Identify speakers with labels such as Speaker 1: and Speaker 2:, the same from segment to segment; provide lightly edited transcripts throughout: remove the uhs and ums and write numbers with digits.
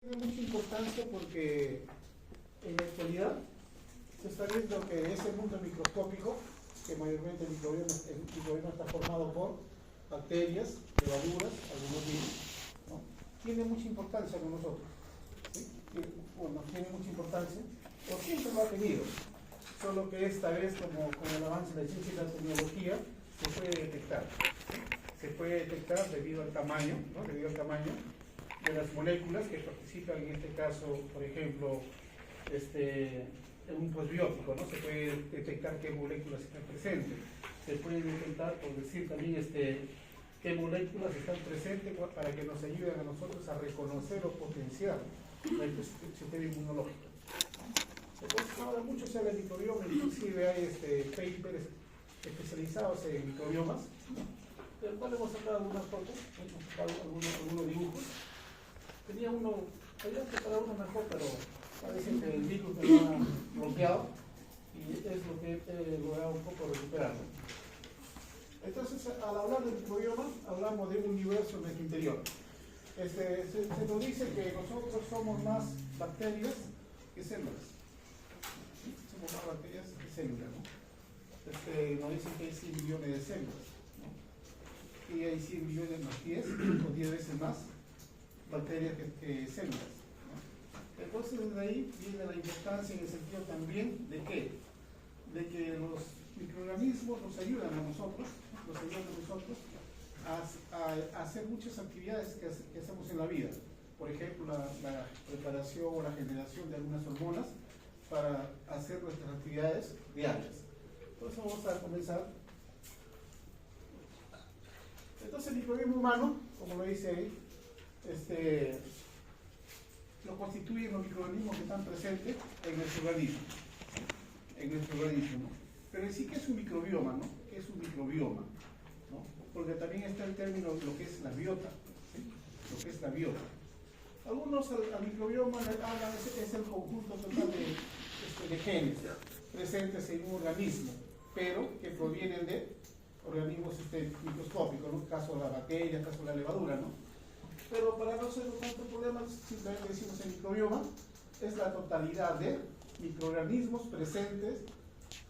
Speaker 1: Tiene mucha importancia porque en la actualidad se está viendo que ese mundo microscópico, que mayormente el microbioma está formado por bacterias, levaduras, algunos virus, ¿no? Tiene mucha importancia con nosotros, ¿sí? Bueno, tiene mucha importancia, o siempre lo ha tenido, solo que esta vez, como con el avance de la ciencia y la tecnología, se puede detectar. Se puede detectar debido al tamaño, ¿no? Debido al tamaño de las moléculas que participan, en este caso, por ejemplo, en un posbiótico, ¿no? Se puede detectar qué moléculas están presentes. Se puede detectar, por decir también, qué moléculas están presentes para que nos ayuden a nosotros a reconocer o potenciar el sistema inmunológico. Entonces, ahora mucho se habla de microbioma, inclusive hay papers especializados en microbiomas, del cual hemos sacado algunas fotos, hemos sacado algunos dibujos. Tenía uno, había preparado uno mejor, pero parece que el virus me lo ha bloqueado y es lo que he logrado un poco recuperar. Entonces, al hablar de microbioma, hablamos de un universo en nuestro interior. Se nos dice que nosotros somos más bacterias que células. ¿Sí? Somos más bacterias que células, ¿no? Nos dicen que hay 100 millones de células, ¿no? Y hay 100 millones más 10 o 10 veces más bacterias que células, ¿no? Entonces, desde ahí viene la importancia en el sentido también de que los microorganismos nos ayudan a nosotros, a hacer muchas actividades que hacemos en la vida. Por ejemplo, la preparación o la generación de algunas hormonas para hacer nuestras actividades diarias. Entonces vamos a comenzar. Entonces el microbioma humano, como lo dice ahí, lo constituyen los microorganismos que están presentes en nuestro organismo. ¿No? Pero en sí, ¿qué es un microbioma? ¿No? ¿Qué es un microbioma? ¿No? Porque también está el término lo que es la biota, ¿sí? Lo que es la biota. Algunos al microbioma hablan, es el conjunto total de genes presentes en un organismo, pero que provienen de organismos microscópicos, ¿no? Caso de la bacteria, caso de la levadura, ¿no? Pero para no ser tanto problema, simplemente decimos el microbioma es la totalidad de microorganismos presentes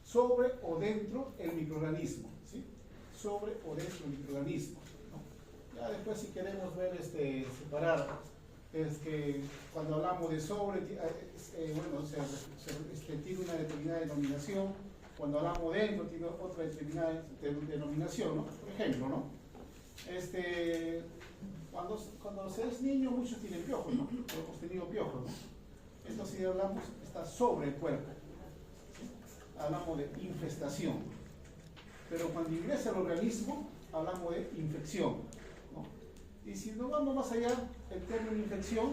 Speaker 1: sobre o dentro el microorganismo, ¿sí? Sobre o dentro del microorganismo, ¿no? Ya después, si queremos ver, separar, es que cuando hablamos de sobre, bueno, tiene una determinada denominación. Cuando hablamos dentro, tiene otra determinada denominación, ¿no? Por ejemplo, ¿no? Cuando se es niño, muchos tienen piojos, ¿no? Hemos tenido piojos, ¿no? Entonces, si hablamos, está sobre el cuerpo. Hablamos de infestación. Pero cuando ingresa al organismo, hablamos de infección, ¿no? Y si nos vamos más allá, el término infección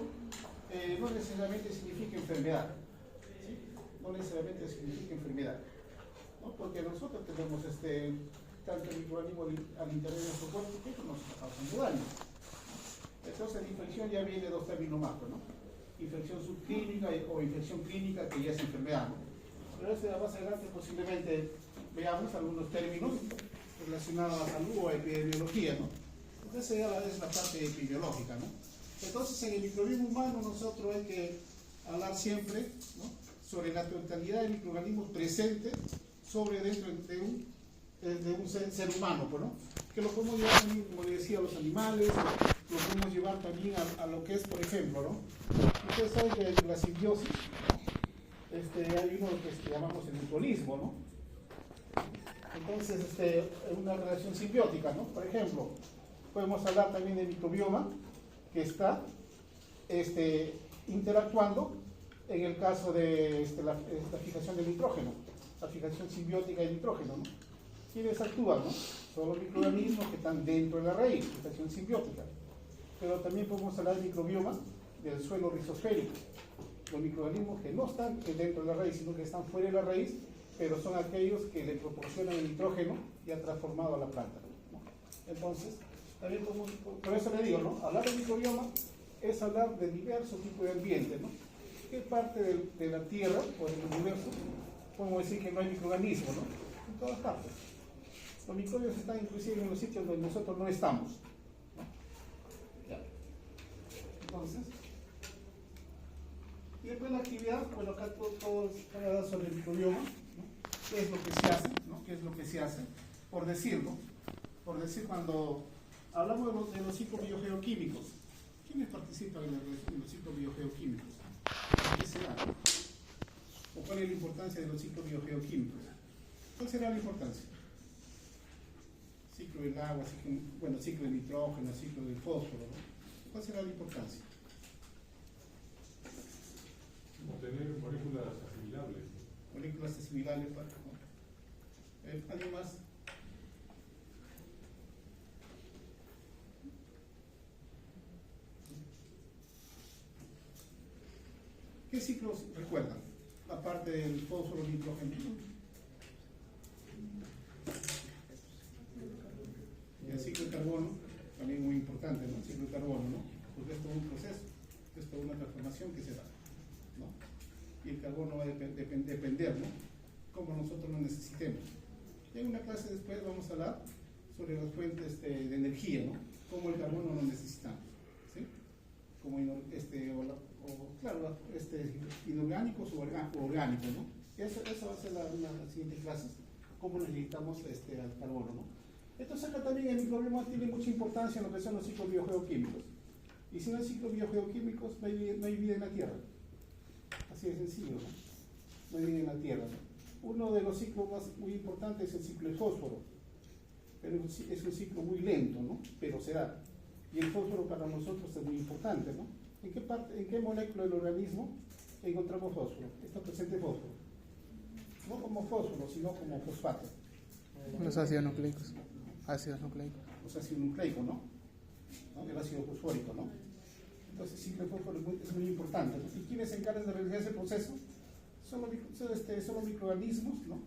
Speaker 1: no necesariamente significa enfermedad, ¿sí? No necesariamente significa enfermedad, ¿no? Porque nosotros tenemos tanto el microorganismo al interior de nuestro cuerpo que nos causan daño. Entonces la infección ya viene de dos términos más, ¿no? Infección subclínica o infección clínica, que ya es enfermedad, ¿no? Pero más adelante posiblemente veamos algunos términos relacionados a la salud o a epidemiología, ¿no? Entonces ya es la parte epidemiológica, ¿no? Entonces en el microbioma humano nosotros hay que hablar siempre, ¿no? Sobre la totalidad de microorganismos presentes dentro de un ser humano, ¿no? Que lo podemos llevar también, como le decía, a los animales, lo podemos llevar también a lo que es, por ejemplo, ¿no? Ustedes saben que en la simbiosis hay uno que llamamos el mutualismo, ¿no? Entonces, una relación simbiótica, ¿no? Por ejemplo, podemos hablar también del microbioma que está interactuando en el caso de la fijación del nitrógeno, la fijación simbiótica del nitrógeno, ¿no? ¿Quiénes actúan, no? Son los microorganismos que están dentro de la raíz, fijación simbiótica. Pero también podemos hablar del microbioma del suelo rizosférico, los microorganismos que no están dentro de la raíz, sino que están fuera de la raíz, pero son aquellos que le proporcionan el nitrógeno ya transformado a la planta, ¿no? Entonces, también por eso le digo, ¿no? Hablar de microbioma es hablar de diversos tipos de ambiente, ¿no? ¿Qué parte de la Tierra o del universo podemos decir que no hay microorganismos, ¿no? En todas partes. Los microbios están inclusive en los sitios donde nosotros no estamos, ¿no? Ya. Entonces, Y después la actividad, bueno, acá todo habla sobre el microbioma, ¿no? ¿Qué es lo que se hace? ¿No? ¿Qué es lo que se hace? Por decirlo, cuando hablamos de los ciclos biogeoquímicos, ¿quiénes participan en los ciclos biogeoquímicos? ¿Qué será? ¿O cuál es la importancia de los ciclos biogeoquímicos? ¿Cuál será la importancia? Ciclo del agua, ciclo del nitrógeno, ciclo del fósforo, ¿no? ¿Cuál será la importancia?
Speaker 2: Obtener moléculas asimilables.
Speaker 1: Moléculas asimilables para, ¿no? ¿Alguien más? ¿Qué ciclos recuerdan? Aparte del fósforo, nitrógeno. Y el ciclo de carbono, también muy importante, ¿no? El ciclo de carbono, ¿no? Porque es todo un proceso, es toda una transformación que se da, ¿no? Y el carbono va a depender, ¿no? Como nosotros lo necesitemos. Y en una clase después vamos a hablar sobre las fuentes de energía, ¿no? Cómo el carbono lo necesitamos, ¿sí? Como inorgánicos o orgánicos, ¿no? Esa va a ser la siguiente clase, cómo necesitamos al carbono, ¿no? Entonces acá también el microbioma tiene mucha importancia en lo que son los ciclos biogeoquímicos. Y sin los ciclos biogeoquímicos no hay vida en la Tierra. Así de sencillo, ¿no? No hay vida en la Tierra, ¿no? Uno de los ciclos muy importantes es el ciclo del fósforo. Pero es un ciclo muy lento, ¿no? Pero se da. Y el fósforo para nosotros es muy importante, ¿no? ¿En qué molécula del organismo encontramos fósforo? Está presente fósforo. No como fósforo, sino como fosfato.
Speaker 3: Los ácidos nucleicos. Ácidos nucleicos.
Speaker 1: Los ácidos nucleicos, ¿no? El ácido fosfórico, ¿no? Entonces, el ciclo de fósforo es muy importante, ¿no? ¿Y quiénes se encargan de realizar ese proceso? Son los microorganismos, ¿no?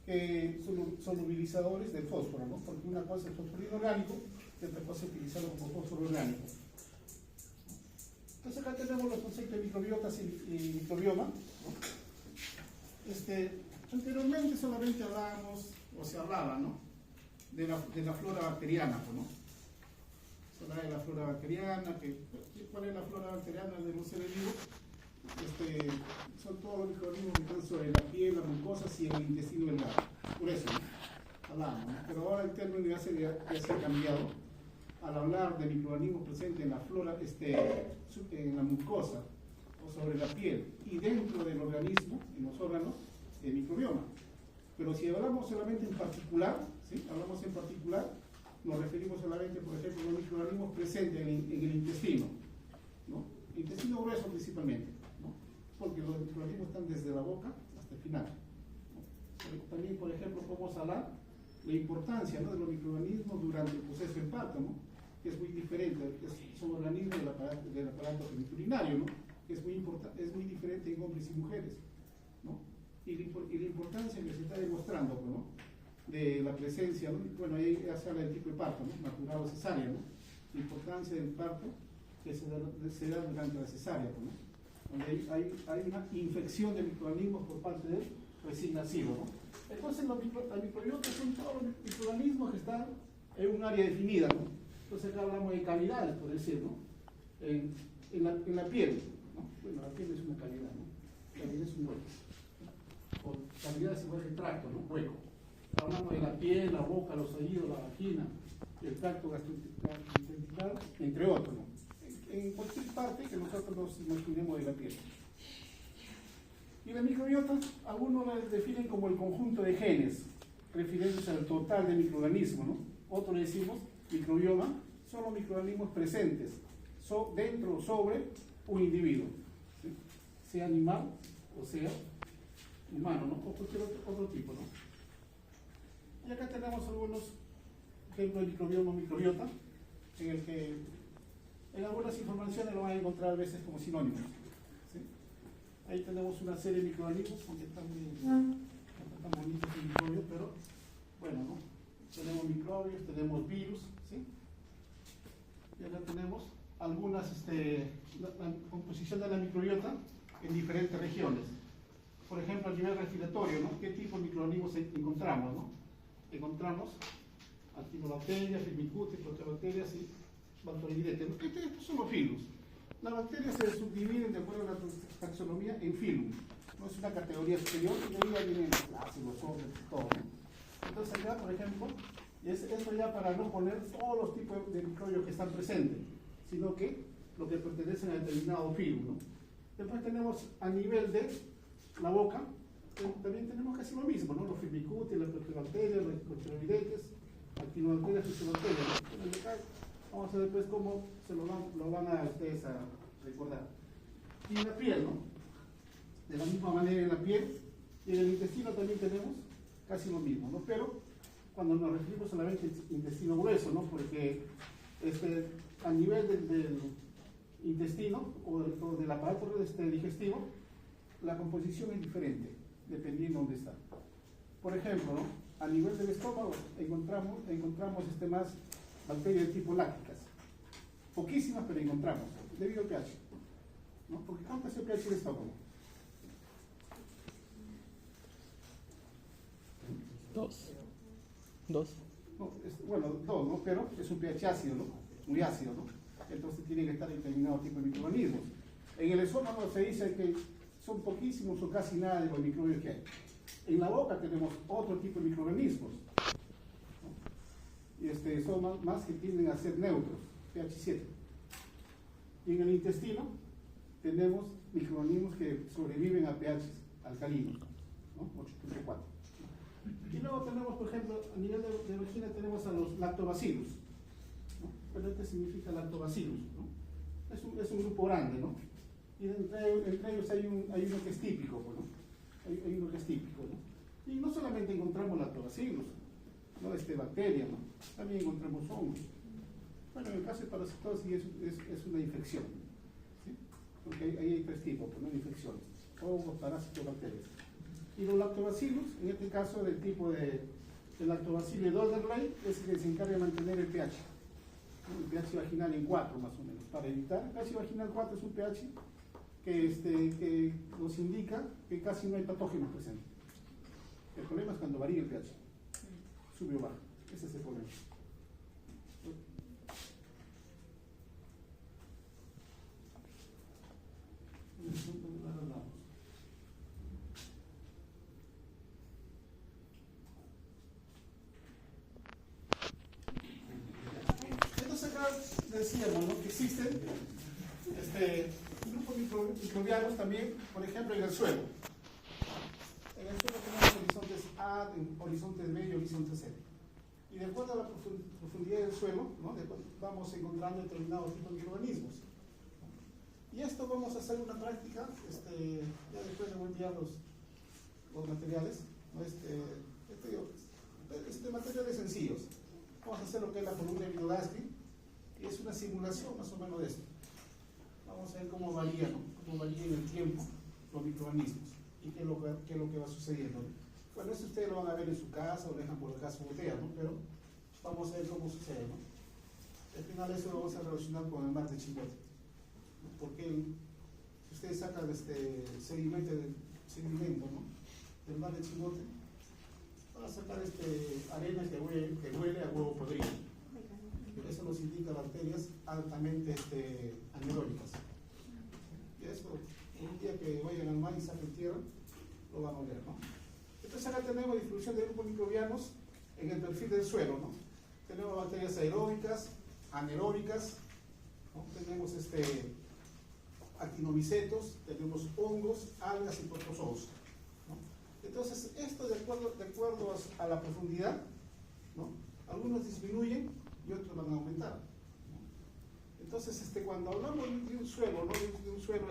Speaker 1: Que son solubilizadores del fósforo, ¿no? Porque una cosa es el fósforo inorgánico y otra cosa es utilizarlo como fósforo orgánico. Entonces acá tenemos los conceptos de microbiotas y microbioma, ¿no? Anteriormente solamente hablábamos, o se hablaba, ¿no? De la flora bacteriana, ¿no? Se hablaba de la flora bacteriana, ¿cuál es la flora bacteriana de los seres vivos? Son todos los microorganismos que están sobre la piel, las mucosas y el intestino delgado. Por eso, ¿no? Hablamos, ¿no? Pero ahora el término ya se ha cambiado. Al hablar de microorganismos presentes en la flora, en la mucosa o sobre la piel y dentro del organismo, en los órganos, el microbioma. Pero si hablamos solamente en particular, ¿sí? Hablamos en particular, nos referimos solamente, por ejemplo, a los microorganismos presentes en el intestino, ¿no? Intestino grueso principalmente, ¿no? Porque los microorganismos están desde la boca hasta el final, ¿no? También, por ejemplo, podemos hablar de la importancia, ¿no? De los microorganismos durante el proceso del parto, ¿no? Que es muy diferente, son organismos del aparato genitourinario, ¿no? Que es muy diferente en hombres y mujeres, ¿no? Y la importancia que se está demostrando, ¿no? De la presencia, ¿no? Bueno, ahí se habla del tipo de parto, ¿no? Natural o cesárea, ¿no? La importancia del parto que se da durante la cesárea, ¿no? Donde hay una infección de microorganismos por parte del recién nacido, ¿no? Entonces los microbiotas son todos los microorganismos que están en un área definida, ¿no? Entonces acá hablamos de cavidades, por decir, ¿no? En la piel, ¿no? Bueno, la piel es una cavidad, ¿no? La piel es un hueco. O cavidad es igual que tracto, ¿no? Hueco. Hablamos de la piel, la boca, los oídos, la vagina, el tracto gastrointestinal, entre otros, ¿no? En cualquier parte que nosotros nos imaginemos de la piel. Y la microbiota, algunos la definen como el conjunto de genes, refiriéndose al total de microorganismos, ¿no? Otros le decimos microbioma, son los microorganismos presentes dentro o sobre un individuo, ¿sí? Sea animal o sea humano, ¿no? O cualquier otro tipo, ¿no? Y acá tenemos algunos ejemplos de microbioma o microbiota, en el que en algunas informaciones lo van a encontrar a veces como sinónimos, ¿sí? Ahí tenemos una serie de microorganismos, aunque están tan bonitos el microbio, pero bueno, ¿no? Tenemos microbios, tenemos virus, ¿sí? Y acá tenemos algunas, la composición de la microbiota en diferentes regiones. Por ejemplo, a nivel respiratorio, ¿no? ¿Qué tipo de microorganismos encontramos, ¿no? Encontramos actinobacterias, firmicutes, proteobacterias y bacteroidetes. Estos son los virus. Las bacterias se subdividen de acuerdo a la taxonomía en filum, no es una categoría superior, y de ahí ya vienen las clases, los órdenes, todo, ¿no? Entonces acá, por ejemplo, esto ya para no poner todos los tipos de microbios que están presentes, sino que lo que pertenecen a determinado filum, ¿no? Después tenemos a nivel de la boca, también tenemos casi lo mismo, ¿no? Los firmicutes, las proteobacterias, los tiroidetes, actinobacterias, fibrobacterias, ¿no? Entonces acá vamos a ver después cómo se lo van a ustedes a recordar. Y en la piel, ¿no? De la misma manera en la piel, y en el intestino también tenemos casi lo mismo, ¿no? Pero cuando nos referimos solamente al intestino grueso, ¿no? Porque a nivel del intestino o del aparato digestivo, la composición es diferente, dependiendo de dónde está. Por ejemplo, ¿no? A nivel del estómago encontramos más bacterias de tipo lácticas. Poquísimas, pero encontramos, debido al pH, ¿no? Porque ¿cuánto es el pH del estómago?
Speaker 3: 2.
Speaker 1: No, bueno, 2, ¿no? Pero es un pH ácido, ¿no? Muy ácido, ¿no? Entonces tiene que estar determinado tipo de microorganismos. En el estómago se dice que son poquísimos o casi nada de los microbios que hay. En la boca tenemos otro tipo de microorganismos, ¿no? Y son más que tienden a ser neutros, pH 7. Y en el intestino tenemos microorganismos que sobreviven a pH alcalinos, ¿no? 8.4. Y luego tenemos, por ejemplo, a nivel de vagina tenemos a los lactobacillus, ¿no? Pero este significa lactobacillus, ¿no? Es un grupo grande, ¿no? Y entre ellos hay uno que es típico, ¿no? Hay uno que es típico, ¿no? Y no solamente encontramos lactobacillus, ¿no? Bacterias, ¿no? También encontramos hongos. Bueno, en el caso de parasitosis es una infección, ¿sí? Porque ahí hay 3 tipos, ¿no? Infecciones: hongos, parásitos, bacterias. Y los lactobacillus, en este caso del tipo de lactobacillus Dolderley, es el que se encarga de mantener el pH, ¿no? El pH vaginal en 4 más o menos, para evitar. El pH vaginal 4 es un pH que nos indica que casi no hay patógenos presentes. El problema es cuando varía el pH, sube o baja, ese es el problema. Entonces acá decíamos, ¿no? Que existen grupos microbianos también, por ejemplo, en el suelo. En el suelo tenemos horizontes A, horizontes B y horizontes C. Y de acuerdo a la profundidad del suelo, ¿no? Vamos encontrando determinados tipos de microorganismos. Y esto vamos a hacer una práctica, ya después de voltear los materiales, ¿no? Materiales sencillos. Vamos a hacer lo que es la columna de Vygotsky, y es una simulación más o menos de esto. Vamos a ver cómo varía, ¿no? Cómo varía en el tiempo los microorganismos y qué es lo que va sucediendo, ¿no? Bueno, eso ustedes lo van a ver en su casa o lo dejan por acá su botella, ¿no? Pero vamos a ver cómo sucede, ¿no? Al final eso lo vamos a relacionar con el mar de Chimbote, ¿no? Porque si ustedes sacan sedimento, ¿no? Del mar de Chimbote, van a sacar arena que huele a huevo podrido. Eso nos indica bacterias altamente anaeróbicas. Y eso, un día que vayan al mar y saquen tierra, lo van a ver, ¿no? Entonces acá tenemos distribución de grupos microbianos en el perfil del suelo, ¿no? Tenemos bacterias aeróbicas, anaeróbicas, ¿no? Tenemos actinomicetos, tenemos hongos, algas y protozoos, ¿no? Entonces, esto de acuerdo a la profundidad, ¿no? Algunos disminuyen y otros van a aumentar, ¿no? Entonces, cuando hablamos de un suelo, ¿no? De un suelo,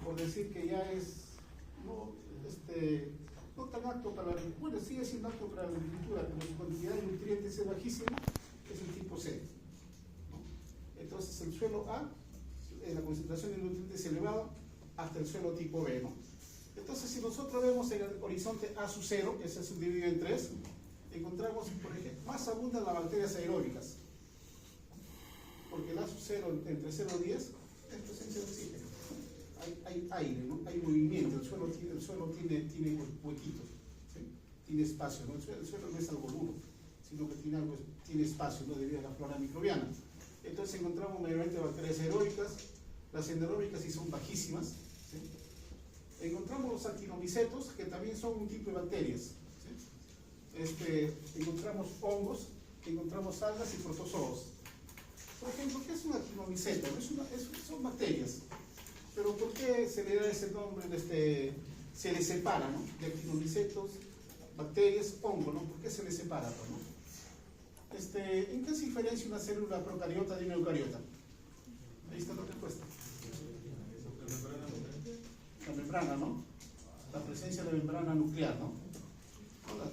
Speaker 1: por decir que ya es no tan apto para la agricultura, bueno, sigue siendo apto para la agricultura, pero su cantidad de nutrientes es bajísima, es el tipo C, ¿no? Entonces, el suelo A, la concentración de nutrientes es elevada hasta el suelo tipo B, ¿no? Entonces, si nosotros vemos en el horizonte A sub 0, que se subdivide en 3, encontramos, por ejemplo, más abundan las bacterias aeróbicas, porque el A sub 0 entre 0 y 10 es presencia de oxígeno, hay aire, ¿no? Hay movimiento, el suelo tiene huequitos, ¿sí? Tiene espacio, ¿no? El suelo no es algo duro, sino que tiene espacio, ¿no? Debido a la flora microbiana. Entonces encontramos mayormente bacterias aeróbicas. Las anaeróbicas sí son bajísimas, encontramos los actinomicetos, que también son un tipo de bacterias. ¿Sí? Encontramos hongos, encontramos algas y protozoos. Por ejemplo, ¿qué es un actinomiceto? Son bacterias. Pero ¿por qué se le da ese nombre? Se les separa, ¿no? De actinomicetos, bacterias, hongos, ¿no? ¿Por qué se les separa, ¿no? ¿En qué se diferencia una célula procariota de una eucariota? Ahí está la respuesta. La membrana, ¿no? La presencia de la membrana nuclear, ¿no?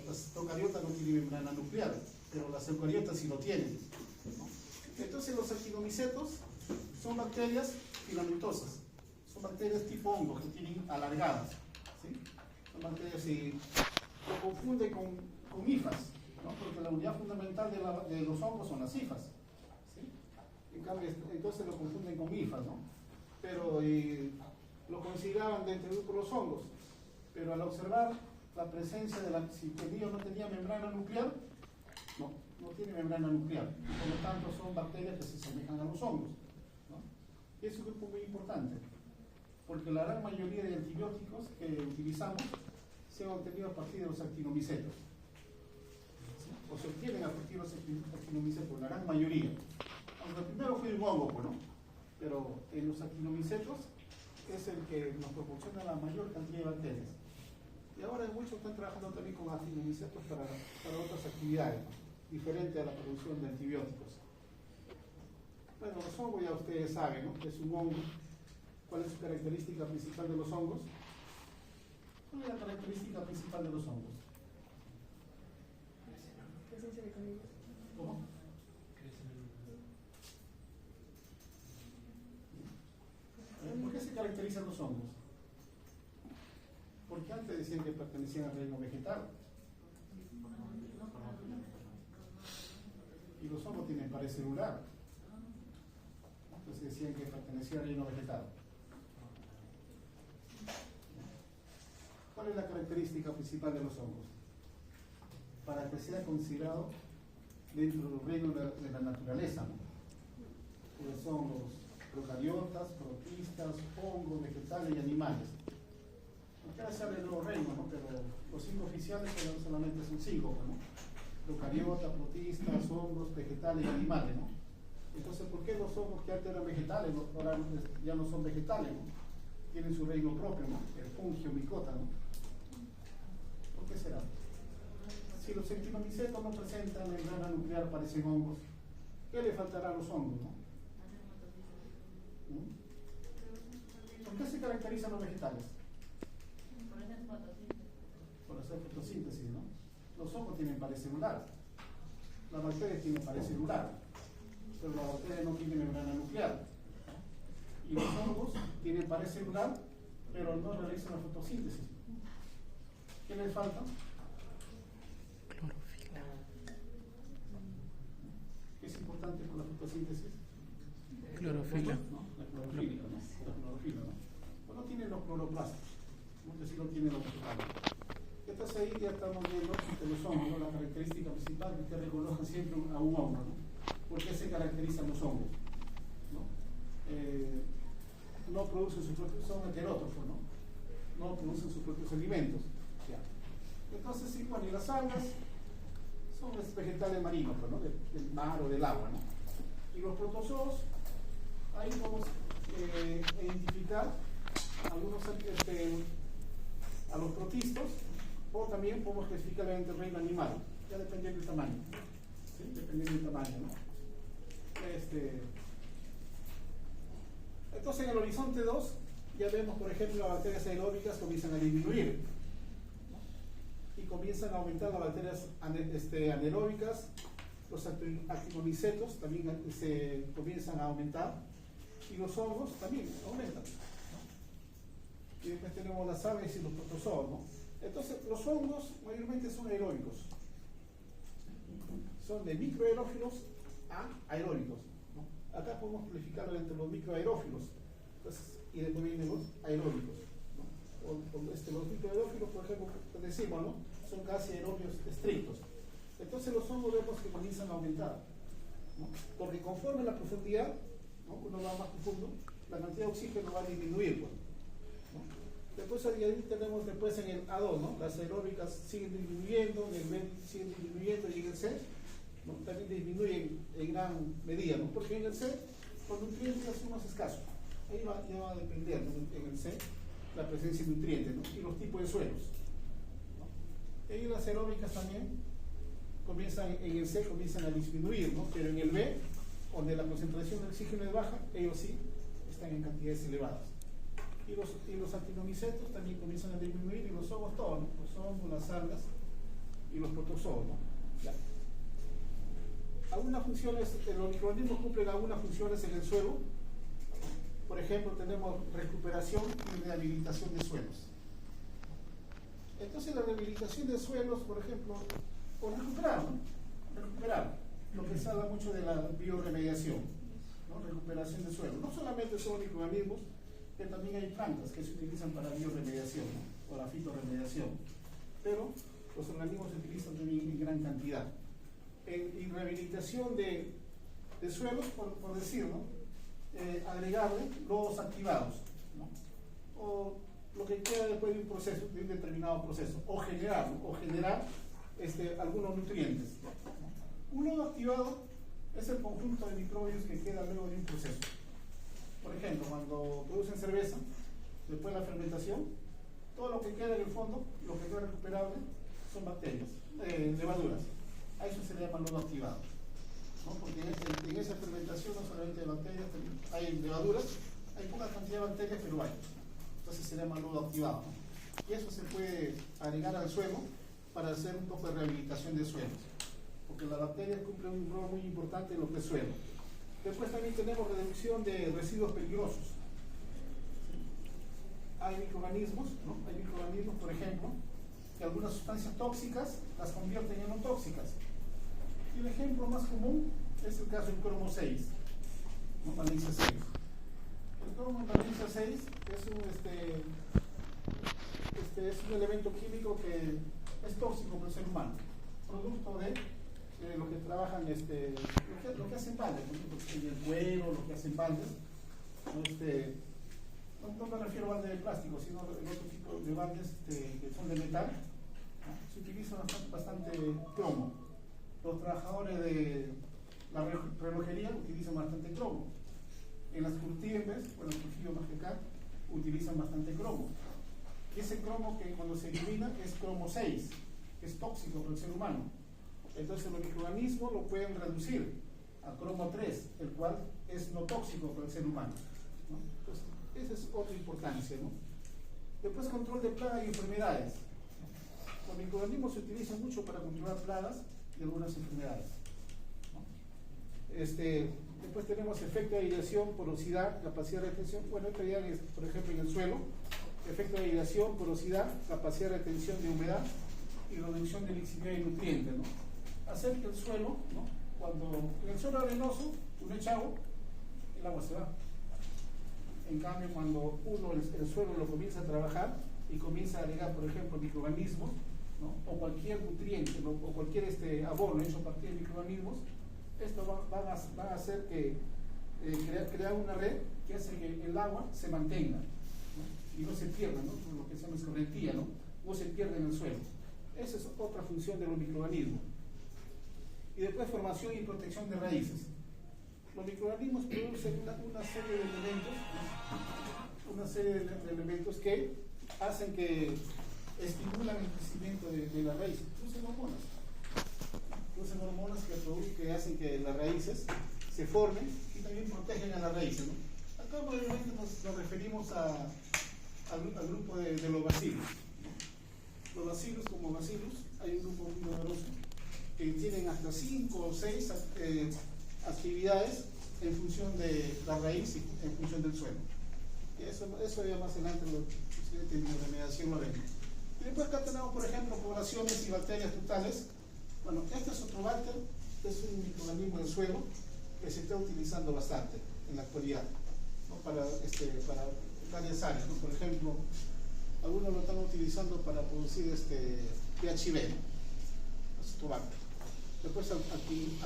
Speaker 1: Las procariotas no tienen membrana nuclear, pero las eucariotas sí lo tienen, ¿no? Entonces los actinomicetos son bacterias filamentosas, son bacterias tipo hongo que tienen alargadas, ¿sí? Son bacterias y lo confunden con hifas, ¿no? Porque la unidad fundamental de los hongos son las hifas, ¿sí? En cambio, entonces lo confunden con hifas, ¿no? Pero lo consideraban dentro del grupo de los hongos, pero al observar la presencia si el lío no tenía membrana nuclear, no tiene membrana nuclear, por lo tanto son bacterias que se asemejan a los hongos, ¿no? Y es un grupo muy importante, porque la gran mayoría de antibióticos que utilizamos se han obtenido a partir de los actinomicetos, ¿sí? O se obtienen a partir de los actinomicetos, la gran mayoría. Aunque el primero fue un hongo, ¿no? Pero en los actinomicetos es el que nos proporciona la mayor cantidad de bacterias. Y ahora muchos están trabajando también con actinomicetos para otras actividades, ¿no? Diferente a la producción de antibióticos. Bueno, los hongos ya ustedes saben, ¿no? Es un hongo. ¿Cuál es su característica principal de los hongos? ¿Cuál es la característica principal de los hongos?
Speaker 4: Presencia de caminos.
Speaker 1: ¿Cómo? ¿Por qué se caracterizan los hongos? Porque antes decían que pertenecían al reino vegetal. Y los hongos tienen pared celular. Entonces decían que pertenecían al reino vegetal. ¿Cuál es la característica principal de los hongos? Para que sea considerado dentro del reino de la naturaleza, ¿no? Pues son los procariotas, protistas, hongos, vegetales y animales. Acá sale el nuevo reino, ¿no? Pero los 5 oficiales solamente son 5, ¿no? Procariotas, protistas, hongos, vegetales y animales, ¿no? Entonces, ¿por qué los hongos que antes eran vegetales ahora ya no son vegetales, ¿no? Tienen su reino propio, ¿no? El fungio, micota, ¿no? ¿Por qué será? Si los actinomicetos no presentan membrana nuclear, parecen hongos, ¿qué le faltará a los hongos, no? ¿Por qué se caracterizan los vegetales? Por hacer fotosíntesis, ¿no? Los hongos tienen pared celular, las bacterias tienen pared celular, pero las bacterias no tienen membrana nuclear. Y los hongos tienen pared celular, pero no realizan la fotosíntesis. ¿Qué les falta?
Speaker 3: Clorofila.
Speaker 1: ¿Qué es importante por la fotosíntesis?
Speaker 3: Clorofila.
Speaker 1: ¿No? La clorofila, ¿no? La clorofila, ¿no? Pues no tienen los cloroplastos, muchos sí no tienen los vegetales. Entonces ahí ya estamos viendo que los hongos, ¿no? La característica principal es que reconozcan siempre a un hongo, ¿no? ¿Por qué se caracterizan los hongos? ¿No? No producen sus propios, son heterótrofos, ¿no? No producen sus propios alimentos. Ya. Entonces, sí, bueno, y las algas son vegetales marinos, ¿no? Del mar o del agua, ¿no? Y los protozoos, ahí podemos identificar algunos a los protistos, o también podemos clasificar entre el reino animal, ya dependiendo del tamaño, ¿sí? Dependiendo del tamaño, ¿no? Entonces en el horizonte 2 ya vemos, por ejemplo, las bacterias aeróbicas comienzan a disminuir, ¿no? Y comienzan a aumentar las bacterias anaeróbicas, los actinomicetos también se comienzan a aumentar y los hongos también aumentan, ¿no? Y después tenemos las algas y los protozoos, ¿no? Entonces los hongos mayormente son aeróbicos, son de microaerófilos a aeróbicos, ¿no? Acá podemos clasificarlo entre los microaerófilos, pues, y después vienen los aeróbicos, ¿no? Los microaerófilos, por ejemplo, decimos, ¿no? Son casi aerobios estrictos. Entonces los hongos vemos que comienzan a aumentar, ¿no? Porque conforme la profundidad, ¿no? Uno va más profundo, la cantidad de oxígeno va a disminuir, ¿no? Después ahí tenemos después en el A2, ¿no? Las aeróbicas siguen disminuyendo, en el B siguen disminuyendo y en el C, ¿no? También disminuyen en gran medida, ¿no? Porque en el C los nutrientes son más escasos. Ahí ya va a depender, ¿no? En el C la presencia de nutrientes, ¿no? Y los tipos de suelos, ¿no? Y las aeróbicas también comienzan, en el C comienzan a disminuir, ¿no? Pero en el B, donde la concentración de oxígeno es baja, ellos sí están en cantidades elevadas. Y los actinomicetos también comienzan a disminuir, y los hongos todos, ¿no? Los hongos, las algas y los protozoos, ¿no? Claro. Algunas funciones, los microorganismos cumplen algunas funciones en el suelo. Por ejemplo, tenemos recuperación y rehabilitación de suelos. Entonces, la rehabilitación de suelos, por ejemplo, o recuperar, ¿no? Recuperar, lo que se habla mucho de la bioremediación, ¿no? Recuperación de suelos. No solamente son microorganismos, que también hay plantas que se utilizan para bioremediación, ¿no? O la fitoremediación, pero los organismos se utilizan también en gran cantidad. En rehabilitación de suelos, por decir, ¿no? Agregarle lodos activados, ¿no? O lo que queda después de un proceso, de un determinado proceso, o generar, ¿no? O generar algunos nutrientes, ¿no? Un lodo activado es el conjunto de microbios que queda luego de un proceso. Por ejemplo, cuando producen cerveza, después de la fermentación, todo lo que queda en el fondo, lo que queda recuperable, son bacterias, levaduras. A eso se le llama lodo activado, ¿no? Porque en esa fermentación no solamente hay bacterias, hay levaduras, hay poca cantidad de bacterias, pero hay. Entonces se llama lodo activado, ¿no? Y eso se puede agregar al suelo para hacer un poco de rehabilitación de suelos, porque las bacterias cumplen un rol muy importante en lo que es suelo. Después también tenemos reducción de residuos peligrosos. Hay microorganismos, ¿no? Hay microorganismos, por ejemplo, que algunas sustancias tóxicas las convierten en no tóxicas. Y el ejemplo más común es el caso del cromo 6, ¿no? Valencia 6. El cromo en valencia 6 es un elemento químico que es tóxico para el ser humano, producto de lo que trabajan, lo que hacen baldes, ¿no? El cuero, lo que hacen baldes, no me refiero a baldes de plástico, sino el otro tipo de baldes que son de metal, ¿no? Se utiliza bastante cromo. Los trabajadores de la relojería utilizan bastante cromo. En las curtiembres, o en los cuchillos más que acá, utilizan bastante cromo. Y ese cromo que cuando se elimina es cromo 6, que es tóxico para el ser humano. Entonces los microorganismos lo pueden reducir a cromo 3, el cual es no tóxico para el ser humano, ¿no? Entonces, esa es otra importancia, ¿no? Después, control de plagas y enfermedades. Los microorganismos se utilizan mucho para controlar plagas y algunas enfermedades, ¿no? Después tenemos efecto de aireación, porosidad, capacidad de retención. Bueno, esto ya es, por ejemplo, en el suelo, efecto de aireación, porosidad, capacidad de retención de humedad y reducción de lixividad y nutrientes, ¿no? Hacer que el suelo, ¿no? Cuando en el suelo arenoso uno echa agua, el agua se va. En cambio, cuando uno el suelo lo comienza a trabajar y comienza a agregar, por ejemplo, microorganismos, ¿no? O cualquier nutriente, ¿no? O cualquier abono hecho a partir de microorganismos, esto va a hacer que crear una red que hace que el agua se mantenga, ¿no? Y no se pierda, ¿no? Lo que se llama escorrentía, ¿no? No se pierda en el suelo. Esa es otra función de los microorganismos. Y después, formación y protección de raíces. Los microorganismos producen una serie de elementos, que hacen que estimulan el crecimiento de las raíces. Producen hormonas que hacen que las raíces se formen y también protegen a las raíces, ¿no? Acá mayormente nos referimos al grupo de los bacilos, ¿no? Los bacilos, como bacilos, hay un grupo muy numeroso que tienen hasta 5 o 6 actividades en función de la raíz y en función del suelo. Y eso ya más adelante en la remediación lo vemos. Y después acá tenemos, por ejemplo, poblaciones y bacterias totales. Bueno, este es otro bacter, es un microorganismo del suelo que se está utilizando bastante en la actualidad, ¿no? Para varias áreas, ¿no? Por ejemplo, algunos lo están utilizando para producir PHB, ¿no? Es otro bacter. Después aquí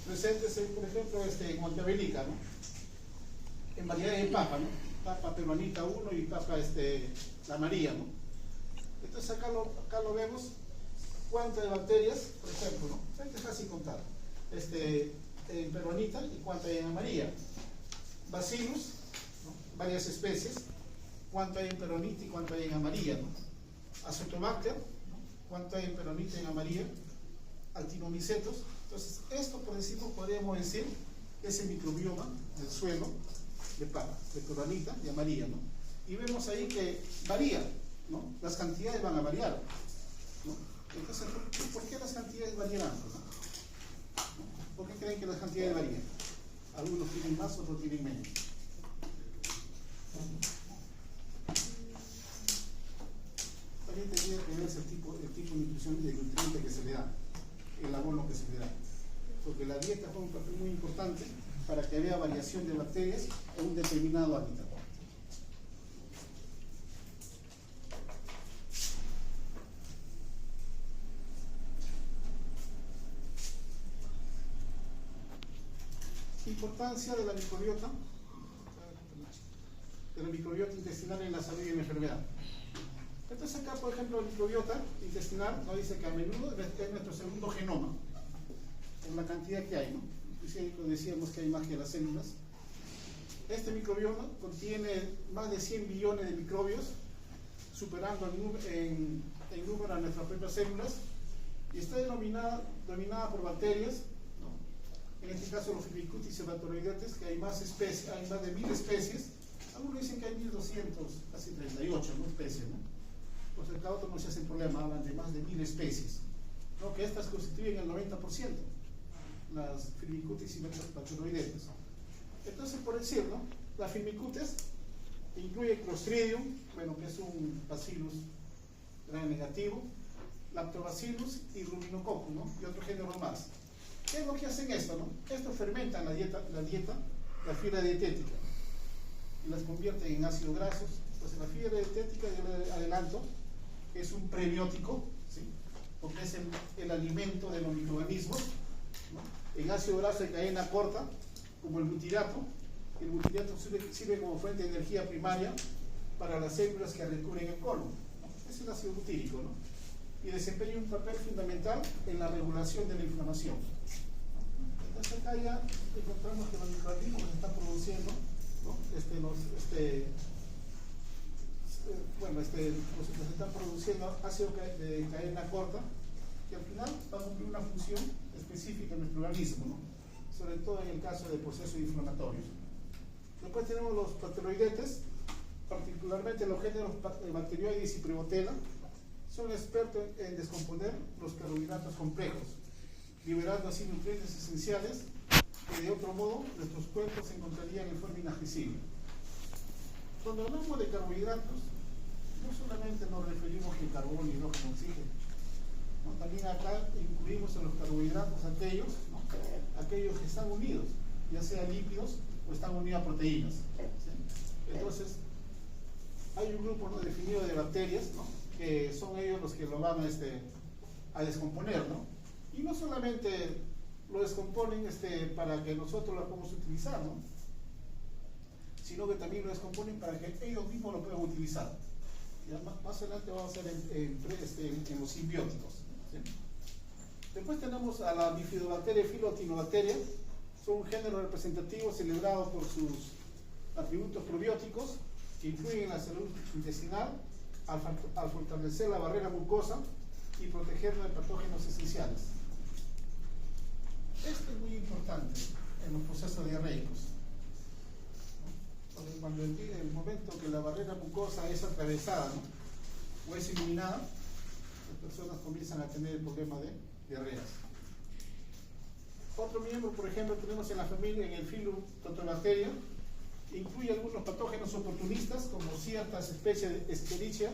Speaker 1: presentes, por ejemplo, en Monteavelica, ¿no? En variedades de papa, ¿no? papa peruanita 1 y papa la María, ¿no? Entonces acá lo vemos, cuántas bacterias, por ejemplo, ¿no? Este es fácil contar, en peruanita y cuánto hay en amarilla. Bacillus, ¿no? Varias especies, cuánto hay en peruanita y cuánto hay en amarilla, ¿no? Azotobacter, ¿no? Cuánto hay en peruanita y en amarilla. Actinomicetos. Entonces, esto por decirlo podríamos decir que es el microbioma del suelo de papa, de peruanita y amarilla, ¿no? Y vemos ahí que varía, ¿no? Las cantidades van a variar, ¿no? Entonces, ¿por qué las cantidades variarán, ¿no? ¿Por qué creen que las cantidades varían? Algunos tienen más, otros tienen menos. También tendría que verse el tipo de nutrición de nutriente que se le da, el abono que se le da. Porque la dieta juega un papel muy importante para que haya variación de bacterias en un determinado hábitat. Importancia de la microbiota intestinal en la salud y en la enfermedad. Entonces acá, por ejemplo, el microbiota intestinal nos dice que a menudo es nuestro segundo genoma, por la cantidad que hay, ¿no? Decíamos que hay más que las células. Este microbioma contiene más de 100 billones de microbios, superando en número a nuestras propias células, y está dominada por bacterias, ¿no? En este caso los Firmicutes y Bacteroidetes, que hay más especies, hay más de 1000 especies. Algunos dicen que hay 1200, casi 38, ¿no? Especies, ¿no? Pues acá otros no se hacen problema, hablan de más de 1000 especies, ¿no? Que estas constituyen el 90%, las Firmicutes y Bacteroidetes. Entonces, por decirlo, la Firmicutes incluye Clostridium, bueno, que es un Bacillus gram negativo, Lactobacillus y Ruminococcus, ¿no? Y otro género más. ¿Qué es lo que hacen esto, no? Esto fermenta la fibra dietética, y las convierte en ácidos grasos. Pues la fibra dietética, yo le adelanto, es un prebiótico, ¿sí? Porque es el alimento de los microorganismos, ¿no? En ácido graso de cadena corta, como el butirato. El butirato sirve como fuente de energía primaria para las células que recubren el colon, ¿no? Es el ácido butírico, ¿no? Y desempeña un papel fundamental en la regulación de la inflamación. Entonces acá ya encontramos que los microorganismos que se están produciendo, ¿no? Se están produciendo ácido de cadena corta, que al final va a cumplir una función específica en nuestro organismo, ¿no? Sobre todo en el caso de procesos inflamatorios. Después tenemos los bacteroidetes, particularmente los géneros Bacteroides y Prevotella, son expertos en descomponer los carbohidratos complejos, liberando así nutrientes esenciales que de otro modo nuestros cuerpos encontrarían en forma inaccesible. Cuando hablamos de carbohidratos, no solamente nos referimos a carbón, hidrógeno, oxígeno, ¿no? También acá incluimos en los carbohidratos aquellos, ¿no? Aquellos que están unidos, ya sea lípidos o están unidos a proteínas, ¿sí? Entonces, hay un grupo, ¿no?, definido de bacterias, ¿no?, que son ellos los que lo van a descomponer, ¿no? Y no solamente lo descomponen para que nosotros lo podamos utilizar, ¿no?, sino que también lo descomponen para que ellos mismos lo puedan utilizar. Ya más adelante vamos a ver en los simbióticos, ¿sí? Después tenemos a la bifidobacteria y filoactinobacteria. Son un género representativo celebrado por sus atributos probióticos que influyen en la salud intestinal al fortalecer la barrera mucosa y protegerla de patógenos esenciales. Esto es muy importante en los procesos diarreicos. Porque cuando en el momento que la barrera mucosa es atravesada, ¿no?, o es eliminada, las personas comienzan a tener el problema de diarreas. Otro miembro, por ejemplo, tenemos en la familia, en el filo Totobacteria, incluye algunos patógenos oportunistas como ciertas especies de Escherichia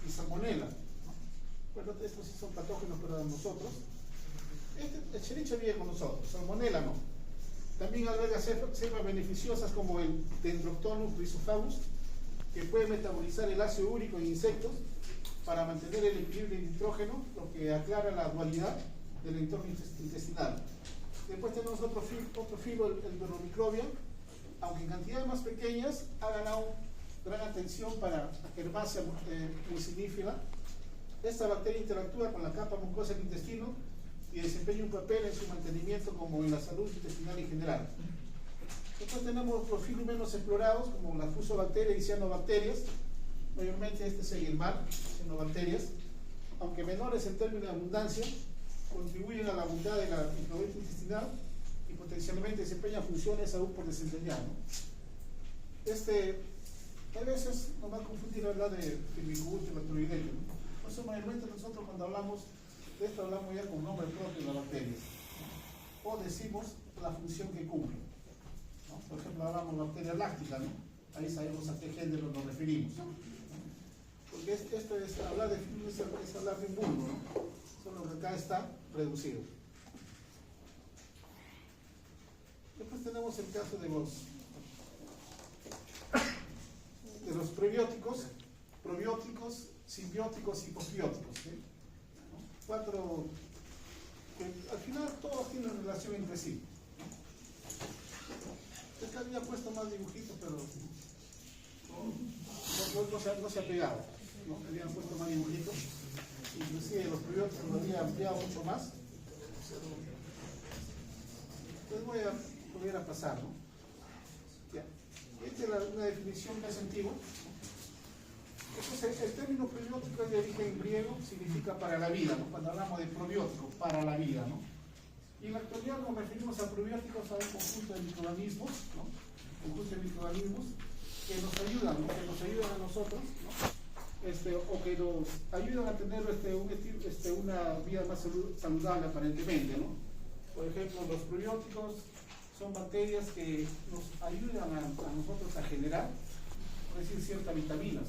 Speaker 1: y Salmonella, ¿no? Bueno, estos sí son patógenos para nosotros. Escherichia vive con nosotros, Salmonella no. También alberga cepas beneficiosas como el Dendroctonus rhizophagus, que puede metabolizar el ácido úrico en insectos para mantener el equilibrio de nitrógeno, lo que aclara la dualidad del entorno intestinal. Después tenemos otro filo, el Veromicrobia, aunque en cantidades más pequeñas, ha ganado gran atención para Herbacea mucinífera. Esta bacteria interactúa con la capa mucosa del intestino y desempeña un papel en su mantenimiento como en la salud intestinal en general. Después tenemos los filos menos explorados como las fusobacterias y cianobacterias. Mayormente este es en el mar, cianobacterias, aunque menores en términos de abundancia, contribuyen a la bondad de la microbiota intestinal y potencialmente desempeñan funciones aún por desempeñar, ¿no? A veces nos va a confundir hablar de Firmicutes, Lactobacillus, ¿no? Por eso mayormente nosotros cuando hablamos de esto hablamos ya con nombre propio de la bacteria, ¿no? O decimos la función que cumple, ¿no? Por ejemplo, hablamos de bacteria láctica, ¿no? Ahí sabemos a qué género nos referimos, ¿no? Porque esto es hablar de es hablar de un bulbo, ¿no? Solo que acá está reducido. Después tenemos el caso de los prebióticos, probióticos, simbióticos y posbióticos, ¿sí? ¿No? Cuatro que al final todos tienen relación entre sí, ¿no? Acá había puesto más dibujitos, pero no se ha pegado, ¿no? Habían puesto más dibujitos, inclusive los prebióticos lo había ampliado mucho más. Entonces voy a volver a pasar, ¿no? Ya. Esta es una definición más antigua. Entonces, el término prebiótico es de origen griego, significa para la vida, ¿no? Cuando hablamos de probiótico, para la vida, ¿no? Y en la actualidad nos referimos a probióticos a un conjunto de microorganismos, ¿no? Conjunto de microorganismos que nos ayudan, ¿no? Que nos ayudan a nosotros, ¿no? O que nos ayudan a tener una vida más saludable aparentemente, ¿no? Por ejemplo, los probióticos son bacterias que nos ayudan a nosotros a generar, por decir, ciertas vitaminas,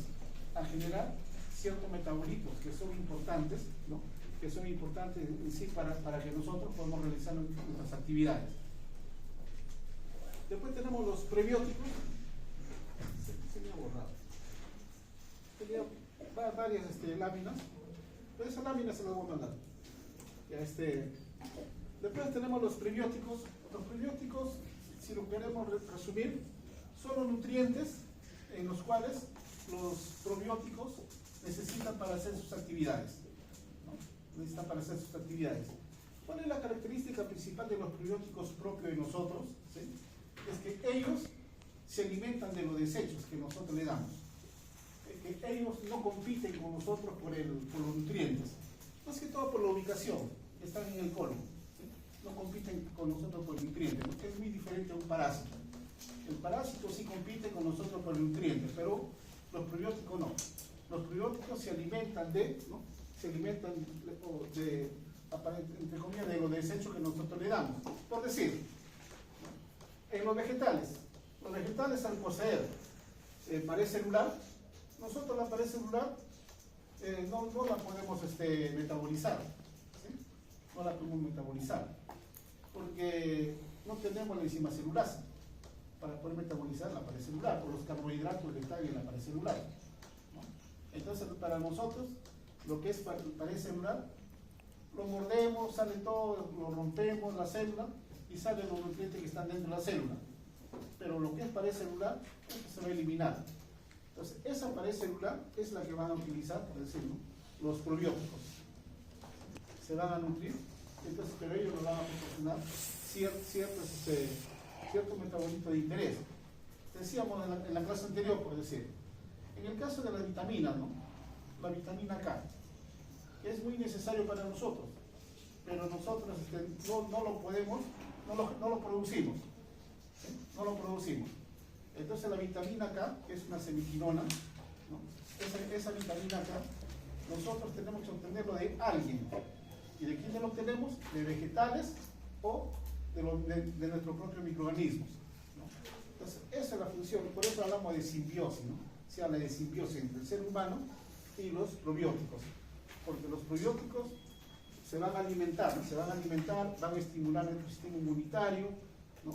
Speaker 1: a generar ciertos metabolitos que son importantes, ¿no? Que son importantes en sí para que nosotros podamos realizar nuestras actividades. Después tenemos los prebióticos. Se me ha borrado. Tenía varias láminas, pero esa lámina se la voy a mandar. Ya, Después tenemos los prebióticos. Los prebióticos, si lo queremos resumir, son los nutrientes en los cuales los probióticos necesitan para hacer sus actividades, ¿no? Necesitan para hacer sus actividades. ¿Cuál es la característica principal de los prebióticos propios de nosotros? ¿Sí? Es que ellos se alimentan de los desechos que nosotros le damos. Que ellos no compiten con nosotros por los nutrientes, más que todo por la ubicación, que están en el colon, ¿sí? No compiten con nosotros por el nutriente, porque es muy diferente a un parásito. El parásito sí compite con nosotros por el nutriente, pero los probióticos no. Los probióticos se alimentan ¿no? Se alimentan entre comillas, de los desechos que nosotros le damos. Por decir, en los vegetales al poseer pared celular, nosotros la pared celular no la podemos metabolizar, ¿sí? No la podemos metabolizar, porque no tenemos la enzima celulasa para poder metabolizar la pared celular, o los carbohidratos que están en la pared celular, ¿no? Entonces, para nosotros, lo que es pared celular, lo mordemos, sale todo, lo rompemos, la célula, y salen los nutrientes que están dentro de la célula. Pero lo que es pared celular, se va a eliminar. Entonces, esa pared celular es la que van a utilizar, por decirlo, los probióticos. Se van a nutrir, entonces, pero ellos nos van a proporcionar cierto metabolito de interés. Decíamos en la clase anterior, por decir, en el caso de las vitaminas, ¿no? La vitamina K, que es muy necesario para nosotros, pero nosotros no lo podemos, no lo producimos, ¿sí? No lo producimos. Entonces la vitamina K, que es una semiquinona, ¿no? Esa vitamina K, nosotros tenemos que obtenerlo de alguien. ¿Y de quién lo obtenemos? De vegetales o de nuestros propios microorganismos, ¿no? Entonces, esa es la función, por eso hablamos de simbiosis, ¿no? Se habla de simbiosis entre el ser humano y los probióticos, porque los probióticos se van a alimentar, van a estimular nuestro sistema inmunitario, ¿no?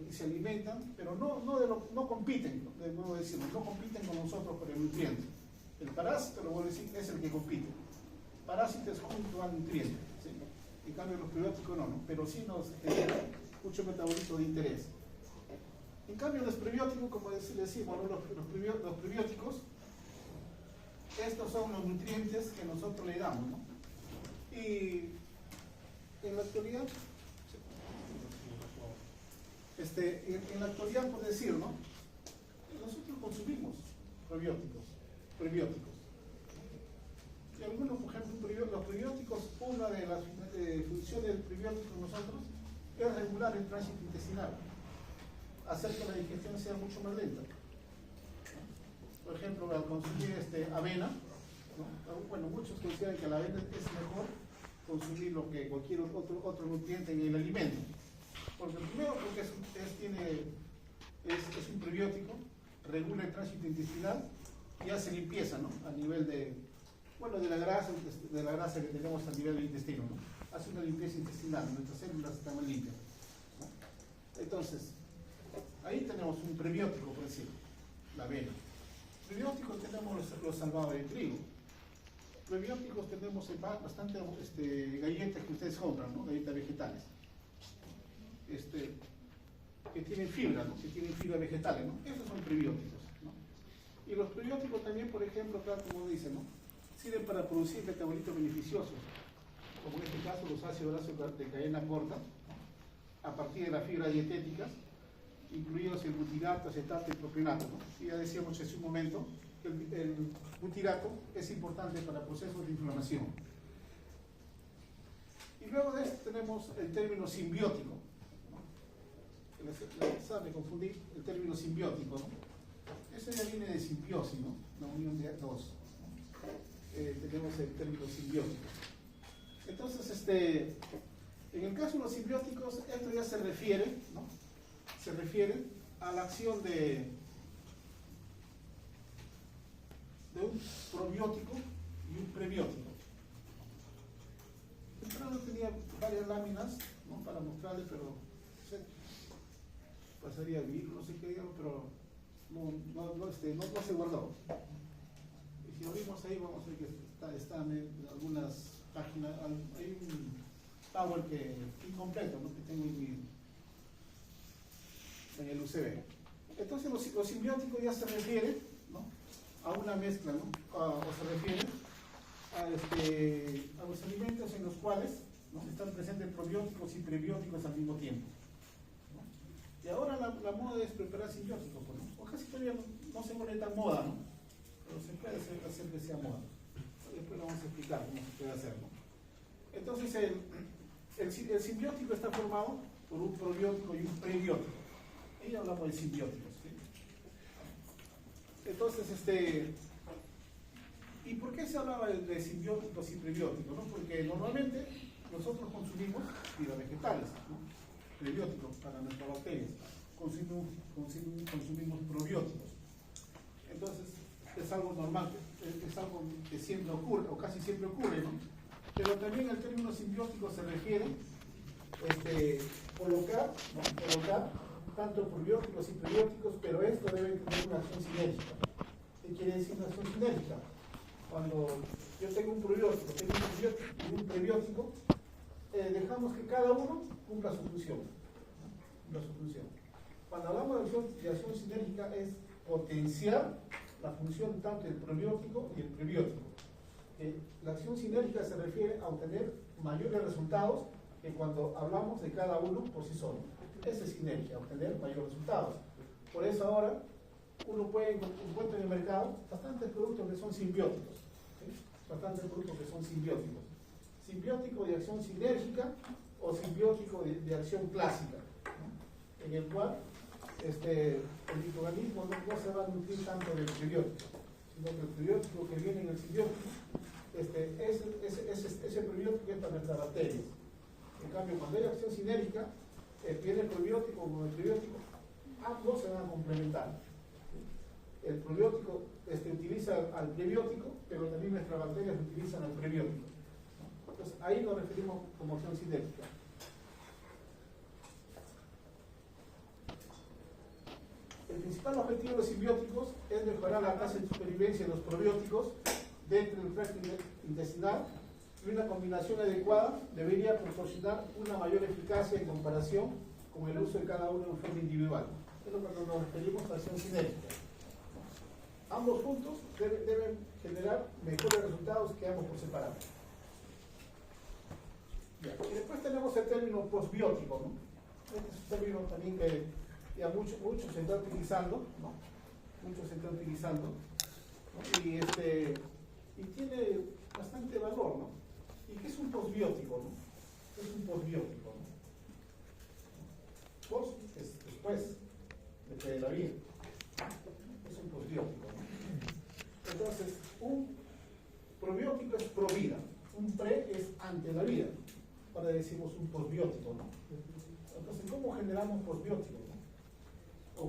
Speaker 1: Y se alimentan, pero no compiten, debo decirlo, no compiten con nosotros por el nutriente. El parásito, lo voy a decir, es el que compite. Parásito es junto al nutriente, ¿sí? En cambio los probióticos no, pero sí nos generan mucho metabolismo de interés. En cambio, los prebióticos, como decimos, ¿no? Los prebióticos, estos son los nutrientes que nosotros le damos, ¿no? Y en la actualidad, en la actualidad, por decir, ¿no? Nosotros consumimos prebióticos. Y algunos, por ejemplo, los prebióticos, una de las funciones del prebiótico en nosotros es regular el tránsito intestinal, hacer que la digestión sea mucho más lenta. Por ejemplo, al consumir avena, ¿no? Bueno, muchos consideran que la avena es mejor consumir lo que cualquier otro nutriente en el alimento. Porque primero, porque es un prebiótico, regula el tránsito intestinal y hace limpieza, ¿no? A nivel de la grasa que tenemos a nivel del intestino, ¿no? Hace una limpieza intestinal, nuestras células están más limpias, ¿no? Entonces, ahí tenemos un prebiótico, por decirlo, la avena. Prebióticos tenemos los salvados de trigo. Prebióticos tenemos bastante galletas que ustedes compran, ¿no? Galletas vegetales. Que tienen fibra, ¿no? Que tienen fibra vegetales, ¿no? Esos son prebióticos, ¿no? Y los prebióticos también, por ejemplo, claro, como dicen, ¿no? Sirven para producir metabolitos beneficiosos, como en este caso los ácidos grasos de cadena corta, ¿no? A partir de las fibras dietéticas, incluidos el butirato, acetato y propionato, ¿no? Y ya decíamos hace un momento que el butirato es importante para procesos de inflamación. Y luego de esto tenemos el término simbiótico, ¿no? Sabe confundir el término simbiótico, ¿no? Eso ya viene de simbiosis, ¿no? La unión de dos. Tenemos el término simbiótico. Entonces, en el caso de los simbióticos, esto ya se refiere, ¿no? Se refiere a la acción de un probiótico y un prebiótico. Yo tenía varias láminas, ¿no? Para mostrarles, pero pasaría el virus, no sé qué digamos, pero no se guardó. Y si abrimos ahí vamos a ver que están en algunas páginas, hay un Power incompleto, ¿no? Que tengo en el UCB. Entonces los simbióticos ya se refieren, ¿no? A una mezcla, ¿no? O se refieren a los alimentos en los cuales, ¿no? Están presentes probióticos y prebióticos al mismo tiempo, ¿no? Y ahora la moda es preparar simbióticos, ¿no? O casi todavía no se pone tan moda, ¿no? Pero se puede hacer que sea moda. Después lo vamos a explicar cómo se puede hacer, ¿no? Entonces el simbiótico está formado por un probiótico y un prebiótico. Ahí hablamos de simbióticos, ¿sí? Entonces, ¿y por qué se hablaba de simbióticos y prebióticos, ¿no? Porque normalmente nosotros consumimos fibras vegetales, ¿no? Prebióticos para nuestras bacterias. Consumimos probióticos. Entonces, es algo normal, es algo que siempre ocurre, o casi siempre ocurre, ¿no? Pero también el término simbiótico se refiere colocar tanto probióticos y prebióticos, pero esto debe tener una acción sinérgica. ¿Qué quiere decir una acción sinérgica? Cuando yo tengo un probiótico, y un prebiótico, dejamos que cada uno cumpla su función. Cuando hablamos de acción sinérgica es potenciar la función tanto del probiótico y el prebiótico. La acción sinérgica se refiere a obtener mayores resultados que cuando hablamos de cada uno por sí solo. Esa es sinergia, obtener mayores resultados. Por eso ahora uno puede encontrar en el mercado bastantes productos que son simbióticos, ¿sí? Bastantes productos que son simbióticos. Simbiótico de acción sinérgica o simbiótico de acción clásica, ¿no? En el cual el microorganismo no se va a nutrir tanto del prebiótico, sino que el prebiótico que viene en el simbiótico, ese prebiótico es para nuestras bacterias. En cambio, cuando hay acción sinérgica, viene el probiótico con el prebiótico, ambos se van a complementar. El probiótico utiliza al prebiótico, pero también nuestras bacterias utilizan al prebiótico. Entonces, ahí nos referimos como acción sinérgica. El principal objetivo de los simbióticos es mejorar la tasa de supervivencia de los probióticos dentro del tracto intestinal, y una combinación adecuada debería proporcionar una mayor eficacia en comparación con el uso de cada uno en forma individual. Pero cuando nos referimos a acción sinérgica, ambos juntos deben generar mejores resultados que ambos por separado. Bien. Y después tenemos el término posbiótico, ¿no? Este es un término también que ya muchos se están utilizando, ¿no? Muchos se están utilizando, ¿no? Y tiene bastante valor, ¿no? ¿Y qué es un posbiótico, no? ¿Qué es un posbiótico, no? Pos es después de la vida. Es un posbiótico, ¿no? Entonces, un probiótico es pro vida, un pre es ante la vida. Ahora decimos un posbiótico, ¿no? Entonces, ¿cómo generamos posbióticos, no? ¿O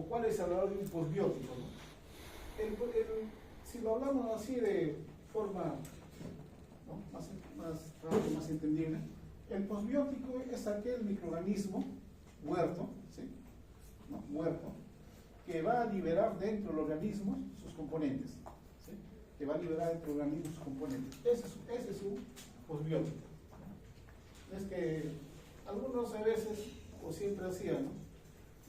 Speaker 1: cuál es el valor de un posbiótico, no? Si lo hablamos así de forma, ¿no? más entendible, el posbiótico es aquel microorganismo muerto, ¿sí? ¿No? Muerto, que va a liberar dentro del organismo sus componentes, ¿sí? Que va a liberar dentro del organismo sus componentes. Ese es un posbiótico. Es que algunos a veces, o siempre hacían, ¿no?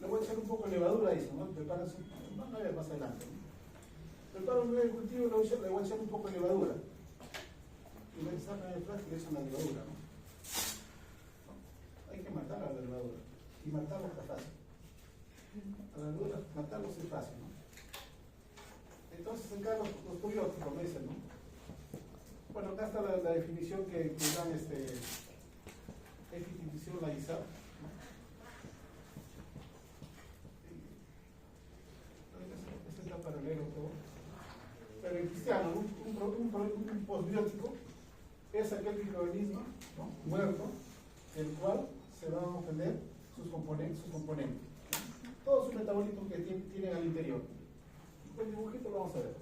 Speaker 1: Le voy a echar un poco de levadura a eso, ¿no? Preparan su, no vaya más adelante, ¿no? Preparo un medio de cultivo y le voy a echar un poco de levadura. Y me sacan el frasco y le echan la levadura, ¿no? Hay que matar a la levadura. Y matarla está fácil. A la levadura, matarlos es fácil, ¿no? Entonces, acá los probióticos me dicen, ¿no? Bueno, acá está la definición que dan es definición la ISAP, ¿no? Este está paralelo todo. Pero en cristiano, un posbiótico es aquel microorganismo, ¿no? Muerto, del cual se van a obtener sus componentes. Todos sus metabolitos que tienen al interior. Con el dibujito lo vamos a ver.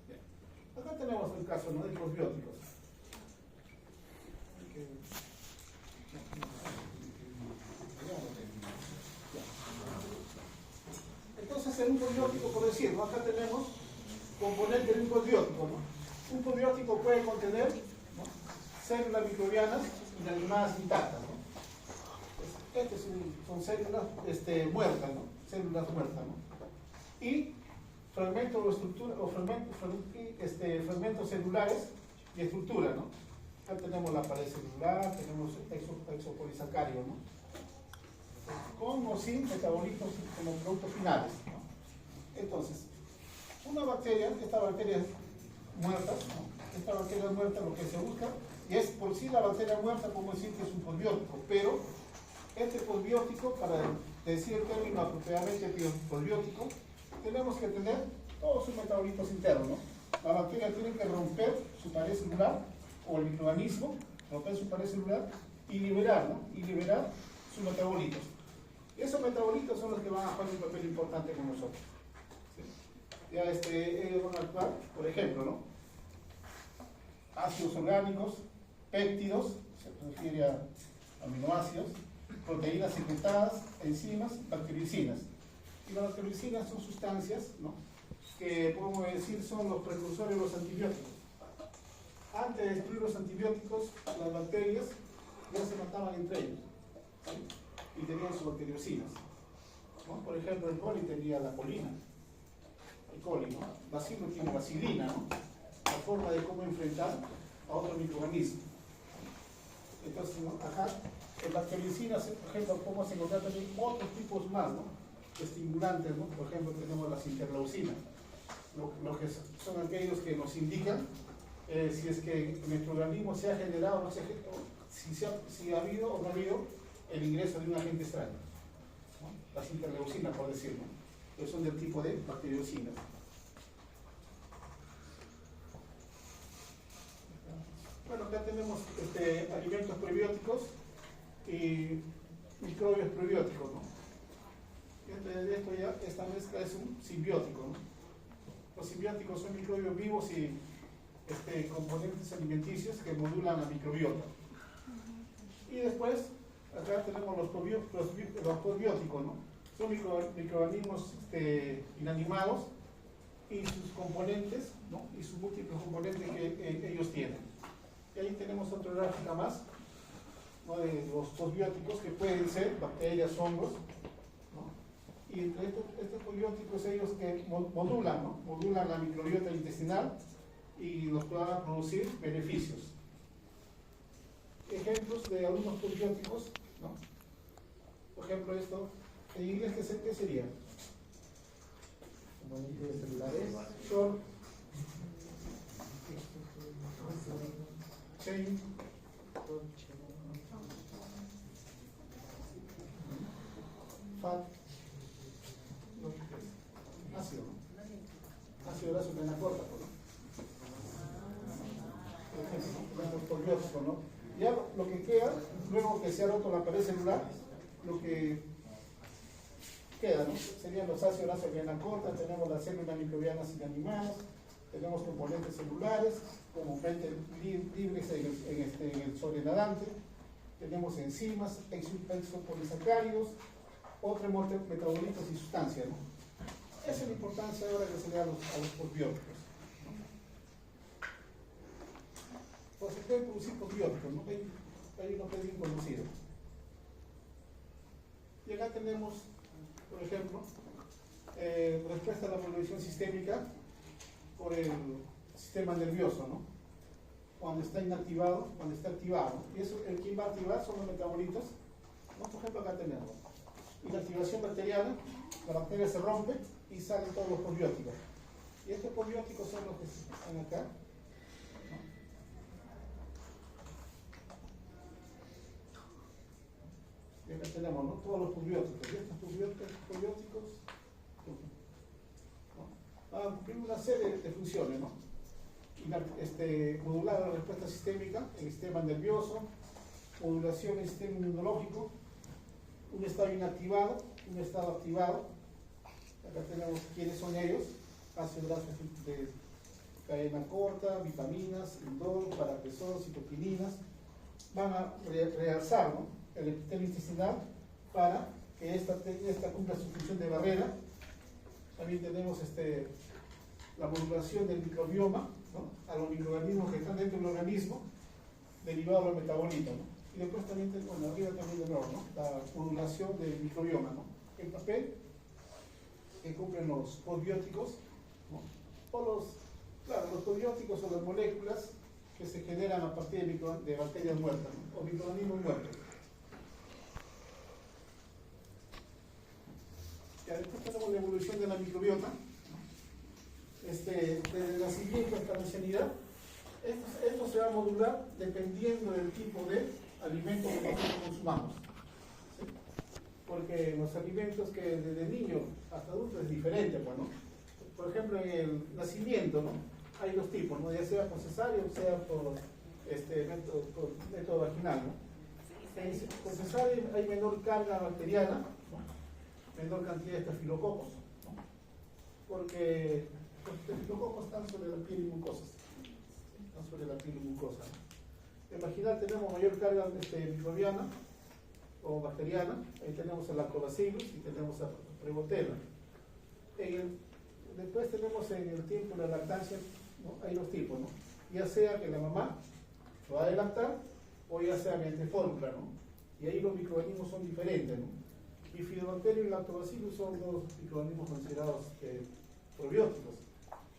Speaker 1: Bien. Acá tenemos el caso, ¿no? De posbióticos. Entonces, en un posbiótico, por decirlo, acá tenemos componentes de un posbiótico, ¿no? Un posbiótico puede contener, ¿no? Células microbianas inanimadas intactas, ¿no? Son células muertas, ¿no? Células muertas, ¿no? Y fragmentos o estructura, o fragmentos celulares y estructura, ¿no? Acá tenemos la pared celular, tenemos exopolisacárido, ¿no? Con o sin metabolitos como productos finales, ¿no? Entonces, una bacteria, esta bacteria muerta, ¿no? Esta bacteria muerta lo que se busca, y es por sí la bacteria muerta, como decir que es un posbiótico, pero este posbiótico, para decir el término apropiadamente posbiótico, tenemos que tener todos sus metabolitos internos, ¿no? La bacteria tiene que romper su pared celular, o el microorganismo, romper su pared celular y liberar, ¿no? Y liberar sus metabolitos. Y esos metabolitos son los que van a jugar un papel importante con nosotros. ¿Sí? Ya ellos van a actuar, por ejemplo, ¿no? Ácidos orgánicos, péptidos, se refiere a aminoácidos, proteínas secretadas, enzimas, bactericinas. Y las bactericinas son sustancias, ¿no? Que podemos decir son los precursores de los antibióticos. Antes de destruir los antibióticos, las bacterias ya se mataban entre ellos, ¿sí? Y tenían sus bacteriocinas, ¿no? Por ejemplo, el coli tenía la colina, el coli, ¿no? Bacilo tiene bacilina, ¿no? La forma de cómo enfrentar a otro microorganismo. Entonces, ¿no? Acá, en bactericinas, por ejemplo, podemos encontrar también otros tipos más, ¿no? Estimulantes, ¿no? Por ejemplo, tenemos las interleucinas, lo que son aquellos que nos indican si es que nuestro organismo se ha generado, no se ha generado, si ha habido o no ha habido el ingreso de un agente extraño, ¿no? Las interleucinas, por decirlo, que son del tipo de bacteriocinas. Bueno, acá tenemos alimentos prebióticos y microbios prebióticos, ¿no? De esto ya, esta mezcla es un simbiótico, ¿no? Los simbióticos son microbios vivos y componentes alimenticios que modulan la microbiota. Y después, acá tenemos los probióticos, ¿no? Son microorganismos inanimados y sus componentes, ¿no? Y sus múltiples componentes que ellos tienen. Y ahí tenemos otra gráfica más, ¿no? De los posbióticos que pueden ser bacterias, hongos, ¿no? Y entre estos posbióticos ellos que modulan, ¿no? Modulan la microbiota intestinal y nos van a producir beneficios. Ejemplos de algunos posbióticos, ¿no? Por ejemplo, esto, en inglés, ¿qué sería? Celulares, short, chain, fat, ácido, ¿no? Ácido graso de la corta, ¿no? Posbiótico, ¿no? Ya lo que queda, luego que se ha roto la pared celular, lo que queda, ¿no? Serían los ácidos grasos de cadena corta, tenemos las células microbianas inanimadas, tenemos componentes celulares, comúnmente libres en el sobrenadante, tenemos enzimas, exopolisacáridos, otros metabolitos y sustancias, ¿no? Esa es la importancia ahora que se le da a los posbióticos. Pues se pueden producir posbióticos, ¿no? Hay uno que es bien conocido. Y acá tenemos, por ejemplo, respuesta a la modulación sistémica por el sistema nervioso, ¿no? Cuando está inactivado, cuando está activado. Y eso, el que va a activar son los metabolitos, ¿no? Por ejemplo, acá tenemos inactivación bacteriana, la bacteria se rompe y salen todos los posbióticos. Y estos posbióticos son los que están acá, ¿no? Y acá tenemos, ¿no? Todos los posbióticos. Y estos posbióticos, ¿no? Van a cumplir una serie de funciones, ¿no? Modular la respuesta sistémica, el sistema nervioso, modulación del sistema inmunológico, un estado inactivado, un estado activado. Acá tenemos quiénes son ellos: ácidos grasos de cadena corta, vitaminas, indol, parapresol, citoquininas. Van a realzar, ¿no? El epitelio intestinal para que esta cumpla su función de barrera. También tenemos la modulación del microbioma, ¿no? A los microorganismos que están dentro del organismo, derivado de los metabolitos, ¿no? Y después también, bueno, arriba también de nuevo, ¿no? La modulación del microbioma, ¿no? El papel que cumplen los posbióticos, ¿no? Claro, los posbióticos son las moléculas que se generan a partir de bacterias muertas, ¿no? O microorganismos muertos. Ya después tenemos la evolución de la microbiota, desde el nacimiento hasta la ancianidad. Esto se va a modular dependiendo del tipo de alimento que nosotros consumamos, ¿sí? Porque los alimentos que desde niño hasta adulto es diferente, pues, ¿no? Por ejemplo, en el nacimiento, ¿no? Hay dos tipos, ¿no? Ya sea por cesárea o sea por método vaginal, ¿no? Por cesárea hay menor carga bacteriana, ¿no? Menor cantidad de estafilococos, ¿no? Porque los estafilococos están sobre la piel y mucosas, están sobre la piel y mucosa, ¿no? Imaginar, tenemos mayor carga microbiana o bacteriana. Ahí tenemos el lactobacillus y tenemos a Prevotella. Después tenemos en el tiempo de la lactancia, ¿no? Hay dos tipos, ¿no? Ya sea que la mamá lo va a lactar o ya sea mediante fórmula, ¿no? Y ahí los microorganismos son diferentes, ¿no? Bifidobacterium y lactobacillus son dos microorganismos considerados probióticos.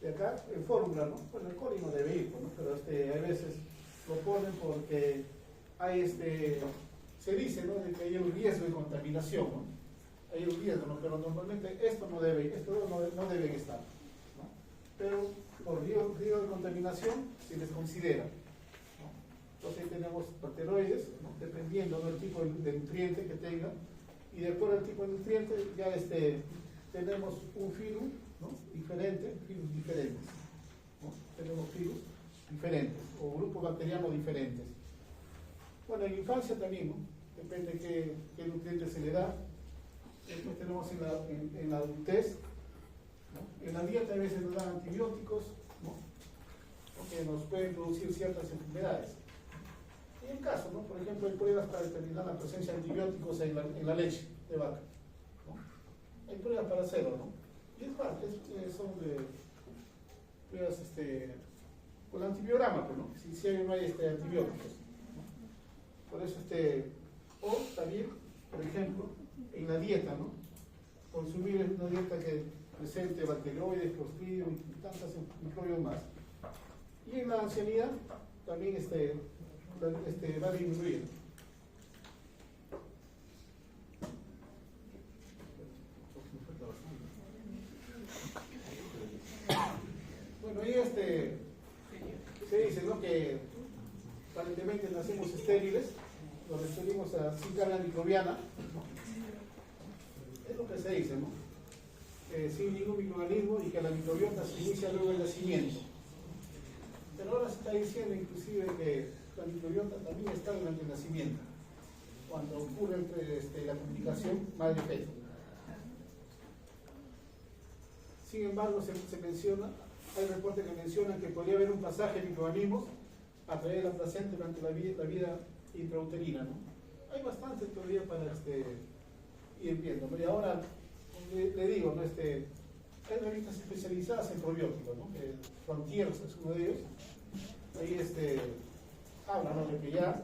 Speaker 1: De acá, en fórmula, ¿no? Bueno, el coli no debe ir, ¿no? Pero a veces lo ponen porque hay se dice, ¿no? De que hay un riesgo de contaminación, ¿no? Hay un riesgo, ¿no? Pero normalmente estos no deben estar, ¿no? Pero por riesgo de contaminación se les considera, ¿no? Entonces tenemos bacteroides, ¿no? Dependiendo del tipo de nutriente que tenga, y después del tipo de nutriente ya tenemos un virus, ¿no? Virus diferentes, ¿no? Tenemos virus diferentes o grupos bacterianos diferentes. Bueno, en la infancia también, ¿no? Depende qué nutrientes se le da. Después tenemos en la adultez, ¿no? En la dieta a veces nos dan antibióticos, ¿no? Que nos pueden producir ciertas enfermedades. Y en caso, ¿no? Por ejemplo, hay pruebas para determinar la presencia de antibióticos en la leche de vaca, ¿no? Hay pruebas para hacerlo, ¿no? Y es parte, son de pruebas con el antibiograma, pues, ¿no? Si hay o no hay antibióticos, ¿no? Por eso o también, por ejemplo, en la dieta, ¿no? Consumir una dieta que presente bacteroides, clostridium y tantos microbios más. Y en la ancianidad también va a disminuir. Bueno, y se dice, ¿no?, que aparentemente nacemos estériles, nos referimos a sin carga microbiana. Es lo que se dice, ¿no? Sin ningún microorganismo y que la microbiota se inicia luego del nacimiento. Pero ahora se está diciendo inclusive que la microbiota también está durante el nacimiento, cuando ocurre la comunicación madre-feto. Sin embargo, se menciona, hay reportes que mencionan que podría haber un pasaje de microorganismos a través de la placenta durante la vida intrauterina, ¿no? Hay bastante todavía para ir viendo, ¿no? Y ahora le digo, ¿no? Hay revistas especializadas en probióticos, ¿no? Frontiers es uno de ellos. Ahí habla, ¿no?, de que ya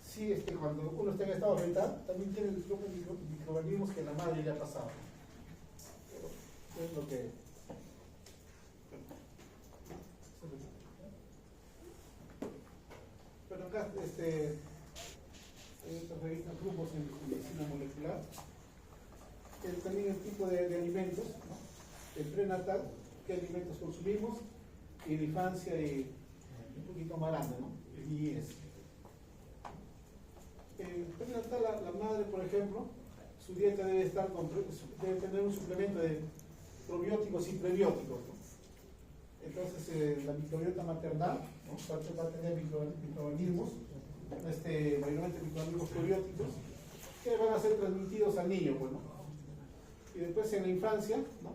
Speaker 1: sí, cuando uno está en estado fetal también tiene los propios microorganismos que la madre le ha pasado. Pero es lo que pero acá hay otras revistas, grupos en medicina molecular, también el tipo de alimentos, ¿no? El prenatal, qué alimentos consumimos, y la infancia y un poquito más grande, ¿no? El IES. El prenatal, la madre, por ejemplo, su dieta debe tener un suplemento de probióticos y prebióticos, ¿no? Entonces la microbiota maternal, ¿no?, va a tener microorganismos, mayormente microorganismos probióticos, que van a ser transmitidos al niño, pues, ¿no? Y después en la infancia, ¿no?,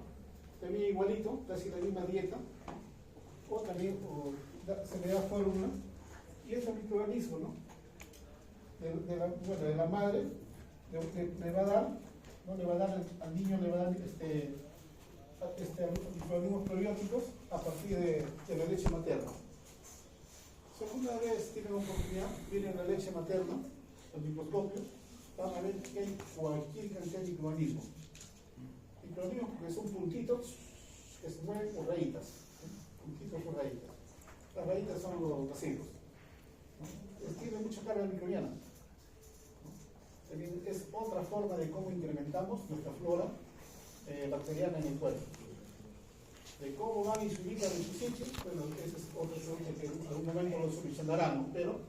Speaker 1: también igualito, casi la misma dieta, o también se le da fórmula, y ese microorganismo, ¿no?, de la madre le va a dar, ¿no?, al niño le va a dar microorganismos probióticos a partir de la leche materna. Segunda vez tienen la oportunidad, miren la leche materna, el microscopio, van a ver que hay cualquier cantidad de microorganismos. Microorganismos que son puntitos que se mueven por rayitas, ¿sí? Puntitos por rayitas. Las rayitas son los bacilos, ¿no? Tiene mucha carga microbiana, ¿no? También es otra forma de cómo incrementamos nuestra flora bacteriana en el cuerpo. De cómo van y se ubican en su sitio, bueno, ese es otro tema que en algún momento lo solucionarán, ¿no? Pero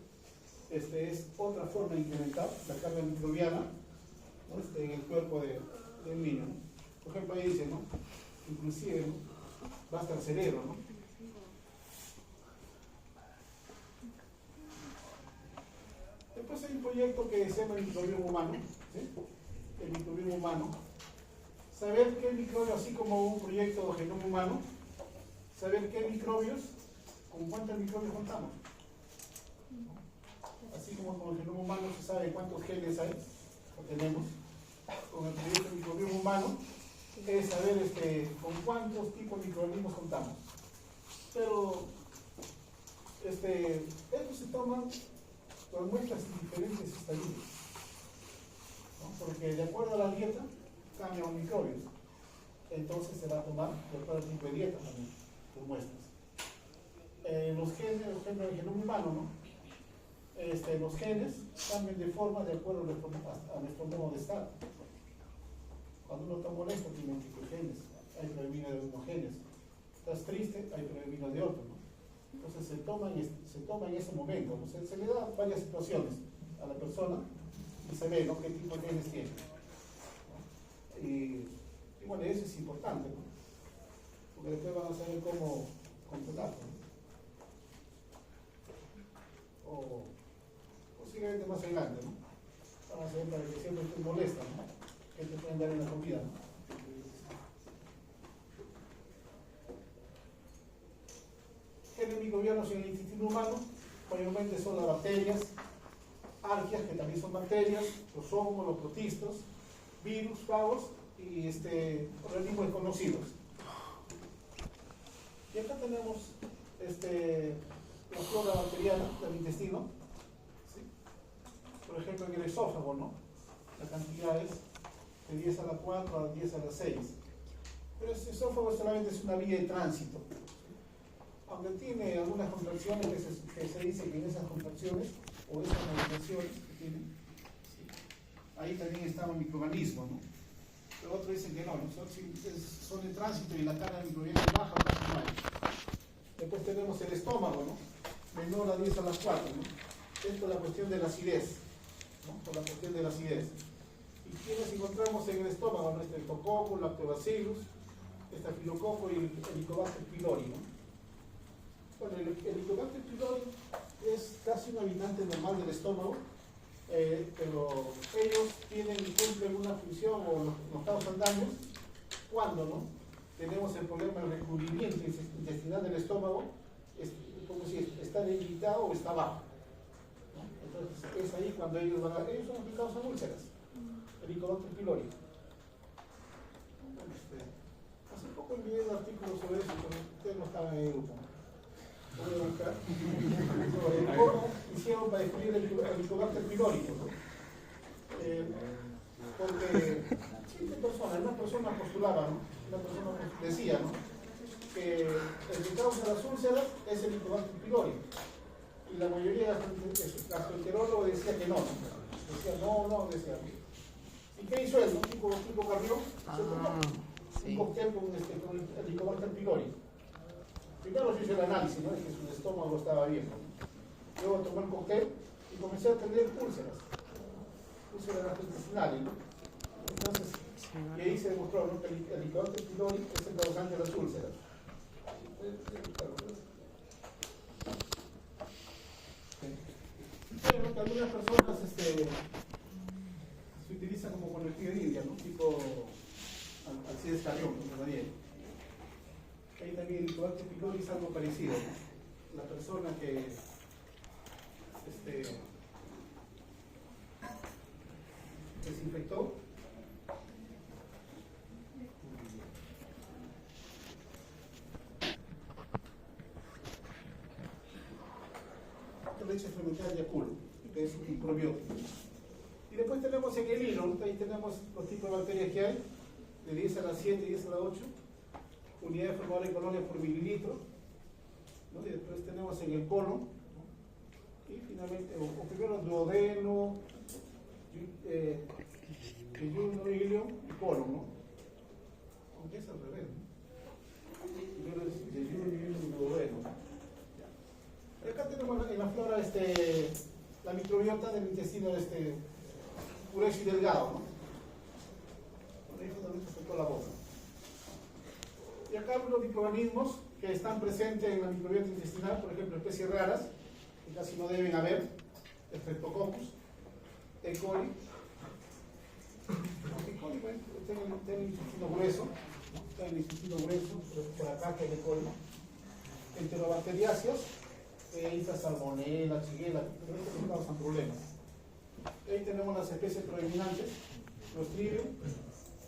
Speaker 1: es otra forma de incrementar la carga microbiana, ¿no?, en el cuerpo del niño, ¿no? Por ejemplo, ahí dice, ¿no?, inclusive, ¿no?, va hasta el cerebro, ¿no? Después hay un proyecto que se llama el microbioma humano, ¿sí? El microbioma humano. Saber qué microbios, así como un proyecto de genoma humano, saber qué microbios, con cuántos microbios contamos. Así como con el genoma humano se sabe cuántos genes hay, o tenemos, con el proyecto de microbioma humano, es saber con cuántos tipos de microorganismos contamos. Pero estos se toman con muestras en diferentes estadios, ¿no? Porque de acuerdo a la dieta, cambian los microbios. Entonces se va a tomar de acuerdo al tipo de dieta también, por muestras. Los genes, por ejemplo, el genoma humano, ¿no? Los genes cambian de forma de acuerdo a nuestro modo de estar. Cuando uno está molesto, tiene un tipo de genes, hay predominio de unos genes. Estás triste, hay predominio de otro, ¿no? Entonces se toma en ese momento, ¿no? Se le da varias situaciones a la persona y se ve, ¿no?, qué tipo de genes tiene. Y bueno, eso es importante, ¿no?, porque después van a saber cómo controlarlo, ¿no? O posiblemente más adelante, ¿no?, vamos a ver para que siempre estés molesta, ¿no?, que te pueden dar en la comida, ¿no? Genes microbianos en el intestino humano, mayormente son las bacterias, arqueas, que también son bacterias, los hongos, los protistos, virus, fagos y organismos desconocidos. Y acá tenemos la flora bacteriana del intestino, ¿sí? Por por ejemplo, en el esófago, ¿no? La cantidad es de 10 a la 4 a 10 a la 6. Pero ese esófago solamente es una vía de tránsito. Aunque tiene algunas contracciones que se dice que en esas contracciones o esas movilizaciones que tiene, ¿sí? Ahí también está un microorganismo, ¿no? Pero otros dicen que no, son de tránsito y la carga de microbiana es baja, casi no hay. Después tenemos el estómago, ¿no? Menor a 10 a las 4, ¿no? Es por la cuestión de la acidez, ¿no? Por la cuestión de la acidez. ¿Y quiénes encontramos en el estómago? ¿No? Streptococcus, Lactobacillus, Estafilococo y el Helicobacter pylori, ¿no? Bueno, el Helicobacter pylori es casi un habitante normal del estómago, pero ellos cumplen una función o nos causan daños cuando, ¿no? Tenemos el problema del recubrimiento intestinal del estómago, es como si está debilitado o está bajo, ¿no? Entonces es ahí cuando ellos son los que causan úlceras, Helicobacter pylori. Hace poco envié un artículo sobre eso, pero ustedes no estaban en el grupo. Voy a buscar sobre cómo hicieron para descubrir el Helicobacter pylori, ¿no? Porque una persona postulaba, ¿no? Una persona decía, ¿no? Que el que causa las úlceras es el Helicobacter pylori. Y la mayoría de gastroenterólogos decía que no, ¿no? Decía, no, decía. ¿Y qué hizo él? Un tipo Carrión, se tomó un cóctel con el Helicobacter pylori. Primero se hizo el análisis, ¿no? De que su estómago estaba bien, ¿no? Luego tomó el cóctel y comencé a tener úlceras gastrointestinales, ¿no? Entonces, y ahí se demostró, ¿no? Que el Helicobacter pylori es el causante de las úlceras. Bueno, que algunas personas se utilizan como conejillo de India, ¿no? Tipo Alcides Carrión, como Daniel. Ahí también el Helicobacter pylori es algo parecido, ¿no? La persona que se infectó leche fermentada de Yakult, que es un probiótico. Y después tenemos en el hilo, ahí tenemos los tipos de bacterias que hay, de 10 a la 7 y 10 a la 8, unidades formadoras de colonias por mililitro, ¿no? Y después tenemos en el colon, ¿no? Y finalmente, o primero duodeno, yeyuno, ilio y colon, ¿no? Aunque es al revés, ¿no? Primero es yeyuno, ilio y duodeno. Acá tenemos en la flora la microbiota del intestino grueso y delgado, ¿no? Por ahí justamente se toda la boca. Y acá hay unos microorganismos que están presentes en la microbiota intestinal, por ejemplo, especies raras, que casi no deben haber, Streptococcus, E. coli. E. coli, bueno, está en el intestino grueso, ¿no? Está en el intestino grueso, por acá que es E. coli. Enterobacteriáceas, salmonella, shigella, pero estos no causan problemas. Ahí tenemos las especies predominantes, Clostridium.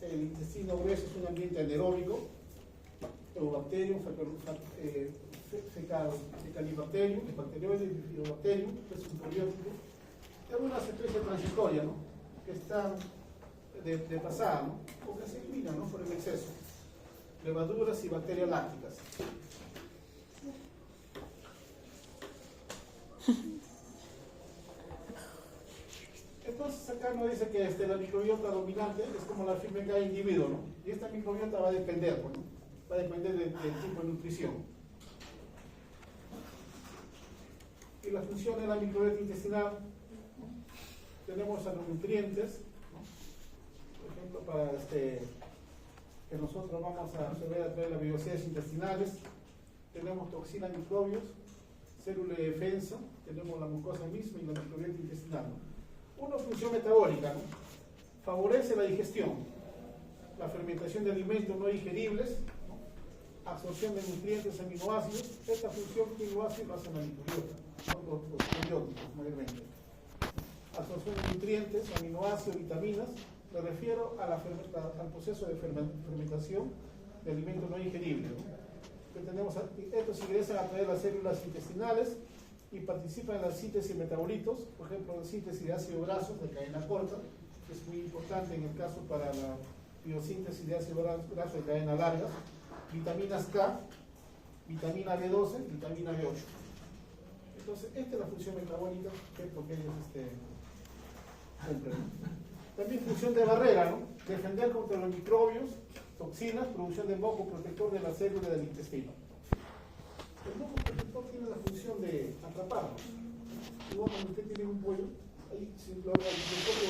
Speaker 1: El intestino grueso es un ambiente anaeróbico, Eubacterium, Fecalibacterium, Bacteroides, Bifidobacterium, que es un probiótico. Y algunas especies transitorias, ¿no? Que están de pasada, ¿no? O que se eliminan, ¿no? Por el exceso. Levaduras y bacterias lácticas. Entonces acá nos dice que la microbiota dominante es como la firma en cada individuo, ¿no? Y esta microbiota va a depender, ¿no? Va a depender del tipo de nutrición. Y la función de la microbiota intestinal, ¿no? Tenemos a los nutrientes, ¿no? Por ejemplo, para que nosotros vamos a absorber a través de las biocidas intestinales, tenemos toxinas, microbios, célula de defensa, tenemos la mucosa misma y la microbiota intestinal, ¿no? Una función metabólica, ¿no? Favorece la digestión, la fermentación de alimentos no digeribles, ¿no? Absorción de nutrientes, aminoácidos. Esta función aminoácidos lo hace la microbiota, ¿no? Los probióticos mayormente. Absorción de nutrientes, aminoácidos, vitaminas. Me refiero a al proceso de fermentación de alimentos no digeribles, ¿no? Que tenemos, estos ingresan a través de las células intestinales y participa en la síntesis de metabolitos, por ejemplo, la síntesis de ácido graso de cadena corta, que es muy importante en el caso para la biosíntesis de ácido graso de cadena larga, vitaminas K, vitamina B12, vitamina B8. Entonces, esta es la función metabólica que porque ellos cumplen. También función de barrera, ¿no? Defender contra los microbios, toxinas, producción de moco protector de la célula del intestino. El moco protector tiene la función de atraparlos. Igual cuando usted tiene un pollo, ahí si lo haga el microscopio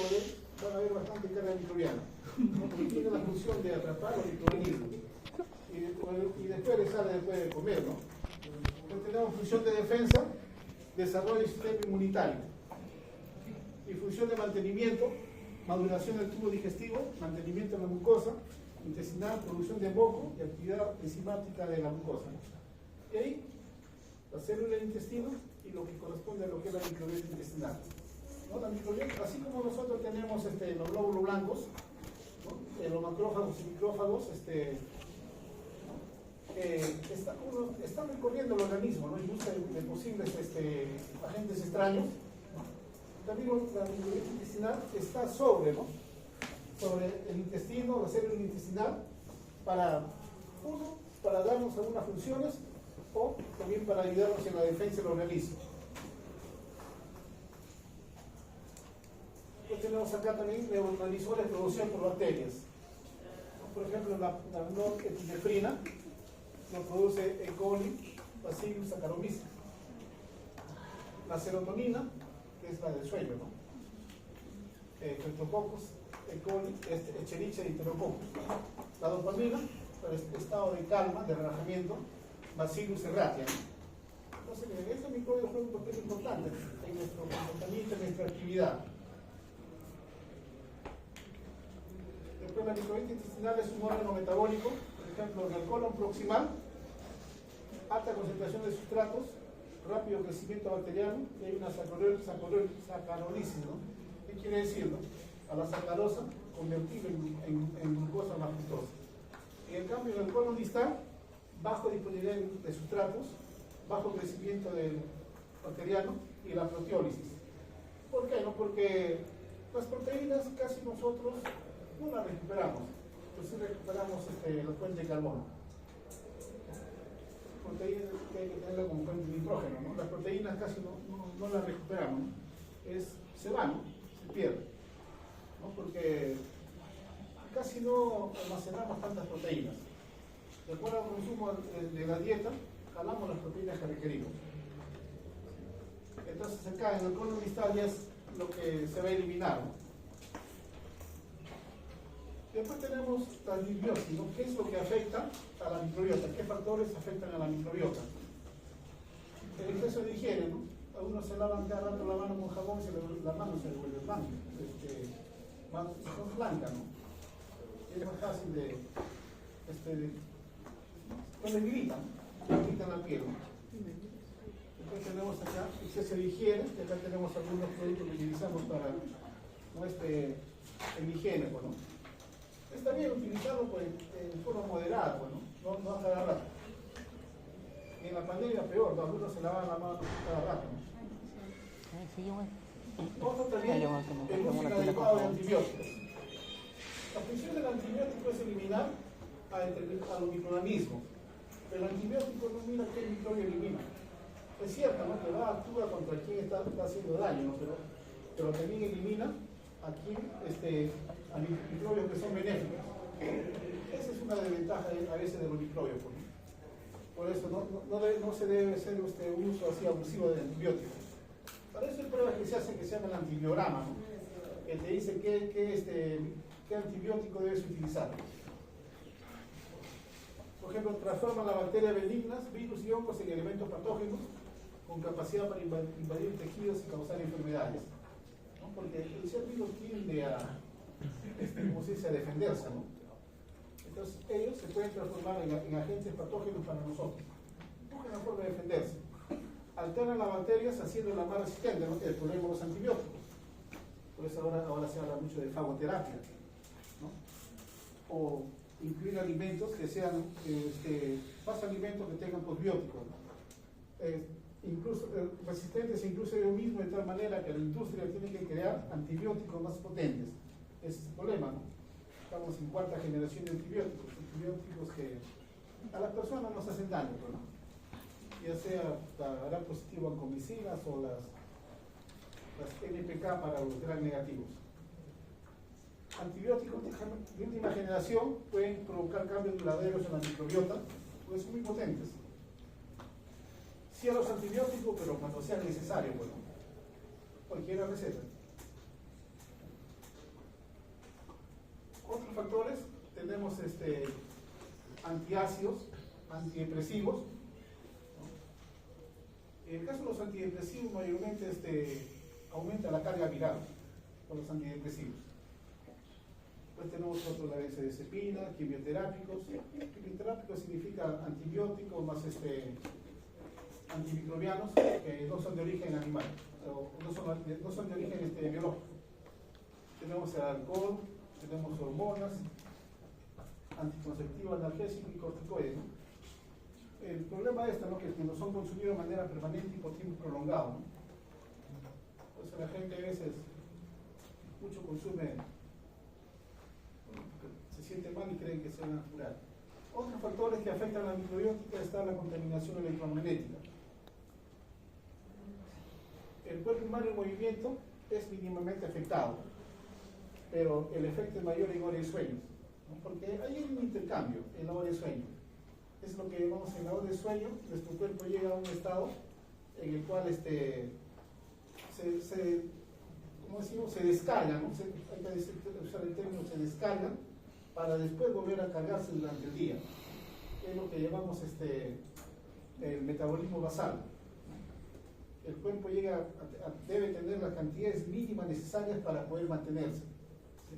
Speaker 1: van a ver bastante carga microbiana, ¿no? Porque tiene la función de atrapar los microorganismos. Y después le sale después de comer, ¿no? Entonces tenemos función de defensa, desarrollo del sistema inmunitario. Y función de mantenimiento, maduración del tubo digestivo, mantenimiento de la mucosa intestinal, producción de moco y actividad enzimática de la mucosa. Y ahí, la célula del intestino y lo que corresponde a lo que es la microbiota intestinal. ¿No? La microbiota, así como nosotros tenemos los glóbulos blancos, ¿no? Los macrófagos y micrófagos, están recorriendo el organismo, ¿no? Y busca de posibles agentes extraños. También la microbiota intestinal está sobre el intestino, la célula intestinal, para darnos algunas funciones o también para ayudarnos en la defensa del organismo. Pues tenemos acá también neurotransmisores producidos por bacterias. Por ejemplo, la norepinefrina lo produce E. coli, Bacillus saccharomyces. La serotonina, que es la del sueño, ¿no? Streptococcus, E. coli, Escherichia y Enterococcus. La dopamina, para el estado de calma, de relajamiento, Bacillus serratia, ¿no? Entonces, estos microbios juegan un papel importante en nuestro comportamiento, en nuestra actividad. Después, la microbiota intestinal es un órgano metabólico, por ejemplo, en el colon proximal, alta concentración de sustratos, rápido crecimiento bacteriano, y hay una sacarosis, ¿no? ¿Qué quiere decir, no? A la sacarosa convertirla en glucosa más fructosa. En el cambio, en el colon distal, bajo disponibilidad de sustratos, bajo crecimiento del bacteriano y la proteólisis. ¿Por qué? No? Porque las proteínas casi nosotros no las recuperamos, pues sí recuperamos la fuente de carbono. Proteínas que hay que tenerla como fuente de nitrógeno, ¿no? Las proteínas casi no las recuperamos, ¿no? Se van, ¿no? Se pierden, ¿no? Porque casi no almacenamos tantas proteínas. De acuerdo al consumo de la dieta, jalamos las proteínas que requerimos. Entonces acá en el colon distal ya es lo que se va a eliminar, ¿no? Después tenemos la disbiosis, ¿no? ¿Qué es lo que afecta a la microbiota? ¿Qué factores afectan a la microbiota? El exceso de higiene, ¿no? Algunos se lavan cada rato la mano con jabón y la mano se le vuelve blanca, son blancas, ¿no? Es más fácil no le gritan, le quitan la piel, ¿no? Después tenemos acá exceso de higiene, que acá tenemos algunos productos que utilizamos para en higiene, pues, ¿no? Está bien utilizarlo pues, en forma moderada, pues, no a cada rato. En la pandemia peor, ¿no? Algunos se lavaban la mano cada rato, ¿no? Otro también el uso inadecuado de antibióticos. La función del antibiótico es eliminar a los microorganismos. Pero el antibiótico no mira qué microbio elimina. Es cierto, ¿no? Que actúa contra quien está haciendo daño, ¿no? Pero también elimina a microbios que son benéficos. Esa es una desventaja a veces de los microbios. Por eso no se debe hacer un uso así abusivo de antibióticos. Para eso hay pruebas que se hacen que se llama el antibiograma, ¿no? Que te dice qué antibiótico debes utilizar. Por ejemplo, transforma las bacterias benignas, virus y hongos en elementos patógenos con capacidad para invadir tejidos y causar enfermedades, ¿no? Porque el ser vivo tiende a defenderse, ¿no? Entonces ellos se pueden transformar en agentes patógenos para nosotros. Buscan una forma de defenderse. Alternan las bacterias haciéndolas más resistentes, ¿no? Que el problema de los antibióticos. Por eso ahora se habla mucho de fagoterapia, ¿no? O incluir alimentos que sean más alimentos que tengan posbióticos, ¿no? incluso resistentes incluso ellos mismos, de tal manera que la industria tiene que crear antibióticos más potentes. Ese es el problema, ¿no? Estamos en cuarta generación de antibióticos que a las personas nos hacen daño, ¿no? Ya sea hará positivo vancomicinas o las NPK para los gram negativos. Antibióticos de última generación pueden provocar cambios duraderos en la microbiota, pues son muy potentes. Sí a los antibióticos, pero cuando sea necesario, bueno, cualquier receta. Otros factores, tenemos antiácidos, antidepresivos, ¿no? En el caso de los antidepresivos, mayormente aumenta la carga viral con los antidepresivos. Pues tenemos otros, la benzodiazepina, quimioterápicos. Quimioterápicos significa antibióticos más antimicrobianos que no son de origen animal, o no son de origen biológico. Tenemos el alcohol, tenemos hormonas, anticonceptivos, analgésicos y corticoides, ¿no? El problema es ¿no? que no son consumidos de manera permanente y por tiempo prolongado, ¿no? Pues la gente a veces mucho consume, se siente mal y creen que se van a curar. Otros factores que afectan a la microbiótica está la contaminación electromagnética. El cuerpo humano en movimiento es mínimamente afectado, pero el efecto es mayor en horas de sueño, ¿no? Porque hay un intercambio en la hora de sueño. Es lo que llamamos en la hora de sueño, nuestro cuerpo llega a un estado en el cual ¿cómo decimos? Se descarga, ¿no? Hay que usar el término se descarga para después volver a cargarse durante el día. Es lo que llamamos el metabolismo basal. El cuerpo debe tener las cantidades mínimas necesarias para poder mantenerse, ¿sí?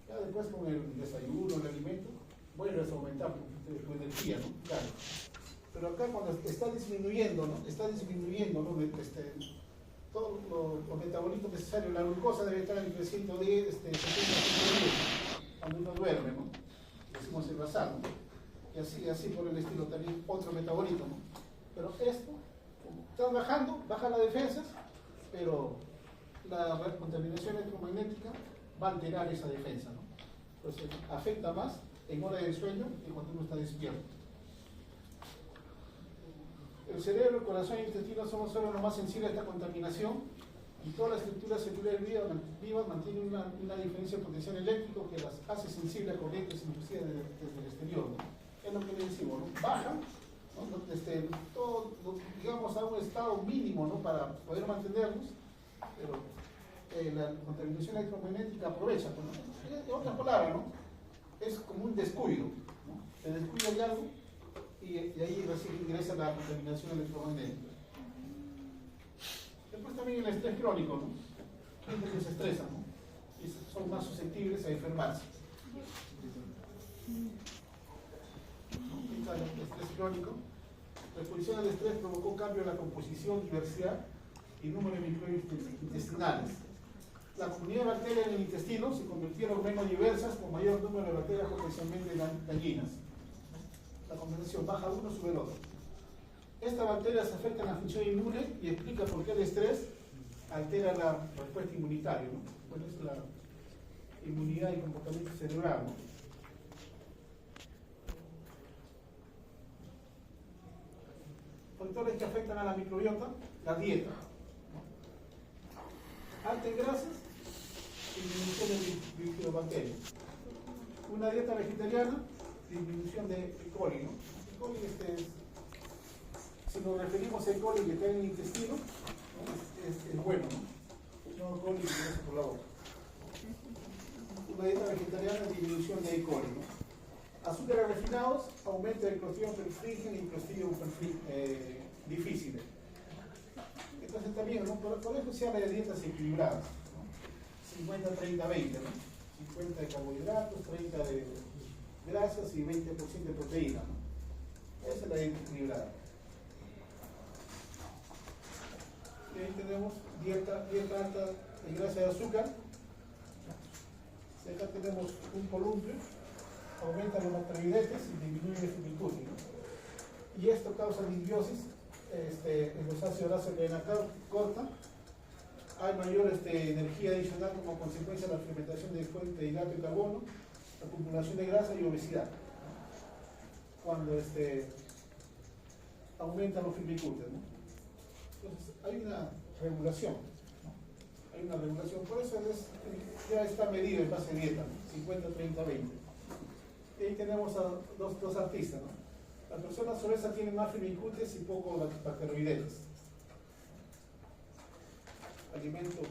Speaker 1: Ya después con el desayuno, el alimento, vuelves a aumentar tu energía, ¿no? Claro. Pero acá cuando está disminuyendo, ¿no? Todos los metabolitos necesarios, la glucosa debe estar entre 110, 70, 110, cuando uno duerme, ¿no? Decimos el basal, ¿no? Y así por el estilo también otro metabolito, ¿no? Pero esto, está bajando, baja las defensas, pero la contaminación electromagnética va a alterar esa defensa, ¿no? Entonces afecta más en hora de sueño que cuando uno está despierto. El cerebro, el corazón y el intestino son los órganos más sensibles a esta contaminación y todas las estructuras celulares vivas mantienen una diferencia de potencial eléctrico que las hace sensibles a corrientes inducidas desde el exterior, ¿no? Es lo que le decimos, ¿no? Baja, ¿no? Todo, digamos, a un estado mínimo, ¿no? Para poder mantenernos, pero la contaminación electromagnética aprovecha, ¿no? En otras palabras, ¿no? Es como un descuido, ¿no? Se descuida de algo y ahí recién ingresa la contaminación electromagnética. Después también el estrés crónico, ¿no? Gente que se estresa, ¿no? Y son más susceptibles a enfermarse. El estrés crónico. La exposición al estrés provocó un cambio en la composición, diversidad y número de microbios intestinales. La comunidad de bacterias en el intestino se convirtieron menos diversas con mayor número de bacterias potencialmente dañinas. La combinación baja uno sobre el otro. Estas bacterias afectan la función inmune y explica por qué el estrés altera la respuesta inmunitaria, ¿no? Bueno, es la inmunidad y comportamiento celular, ¿no? Factores que afectan a la microbiota, la dieta, ¿no? Alta en grasas y disminución de bifidobacterias. Una dieta vegetariana, disminución de E. coli, ¿no? E. coli si nos referimos a E. coli que está en el intestino, ¿no? es bueno, ¿no? No E. coli que pasa por la boca. Una dieta vegetariana, disminución de E. coli, ¿no? Azúcares refinados, aumenta el clostridium perfringens y clostridium difficile. Entonces también, ¿no? Por eso se habla de dietas equilibradas, ¿no? 50-30-20, ¿no? 50 de carbohidratos, 30 de grasas y 20% de proteína, ¿no? Esa es la dieta equilibrada. Y ahí tenemos dieta alta en grasa de azúcar. Y acá tenemos un columpio, aumenta los macronutrientes y disminuye el glucógeno. Y esto causa disbiosis en los ácidos grasos de cadena corta, hay mayor energía adicional como consecuencia de la fermentación de fuente de hidrato de carbono, acumulación de grasa y obesidad. Cuando aumentan los fibricultes, ¿no? Entonces, hay una regulación, ¿no? Hay una regulación, por eso ya está medido en base de dieta, ¿no? 50, 30, 20. Y ahí tenemos a dos artistas, ¿no? Las personas obesas tienen más fibricultes y poco bacteroidetes. Alimento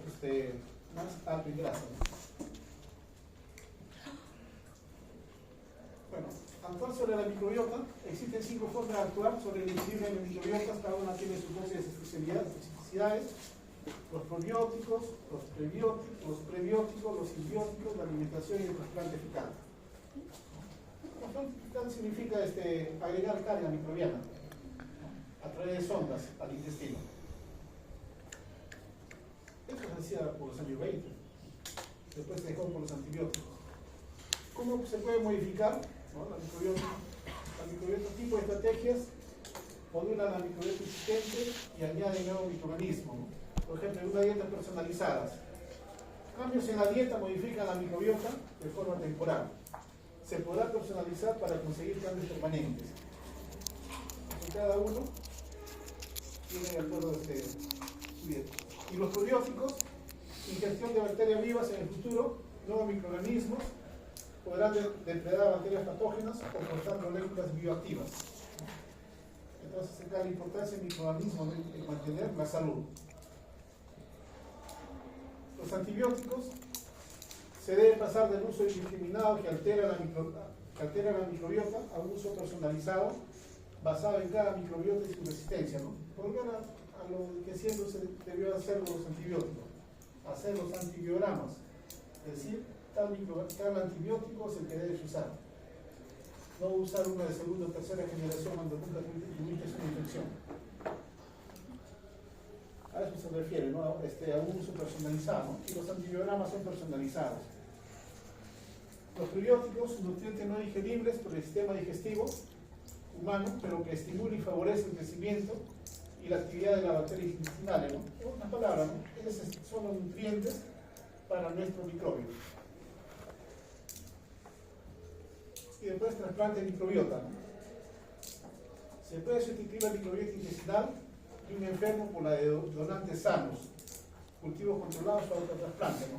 Speaker 1: más alto en grasa, ¿no? Bueno, actuar sobre la microbiota, existen 5 formas de actuar sobre el equilibrio de las microbiotas, cada una tiene sus propias especificidades. Los probióticos, los prebióticos, los simbióticos, la alimentación y el trasplante fecal. El trasplante fecal significa agregar carga microbiana, ¿no? A través de sondas al intestino. Esto se hacía por los años 20, después se dejó por los antibióticos. ¿Cómo se puede modificar, ¿no? La microbiota, tipo de estrategias, modulan la microbiota existente y añaden nuevos microorganismos, ¿no? Por ejemplo, una dieta personalizada. Cambios en la dieta modifican la microbiota de forma temporal. Se podrá personalizar para conseguir cambios permanentes. Cada uno tiene de acuerdo su dieta. Y los probióticos, ingestión de bacterias vivas en el futuro, nuevos microorganismos, podrán depredar bacterias patógenas o cortar moléculas bioactivas. Entonces, acá la importancia del microorganismo en mantener la salud. Los antibióticos se debe pasar del uso indiscriminado que altera la microbiota a un uso personalizado basado en cada microbiota y su resistencia, ¿no? Volver a lo que siempre se debió hacer con los antibióticos, hacer los antibiogramas, es decir, tal antibiótico es el que debes usar, no usar uno de segunda o tercera generación cuando nunca tuviste una infección. A eso se refiere, ¿no? A un uso personalizado, ¿no? Y los antibiogramas son personalizados. Los probióticos, nutrientes no digeribles por el sistema digestivo humano, pero que estimulan y favorecen el crecimiento y la actividad de las bacterias intestinales, ¿no? En otras palabras, ¿no? Esos son los nutrientes para nuestro microbio. Y después trasplante de microbiota, ¿no? Se puede sustituir la microbiota intestinal de un enfermo por la de donantes sanos, cultivos controlados o autotrasplante, ¿no?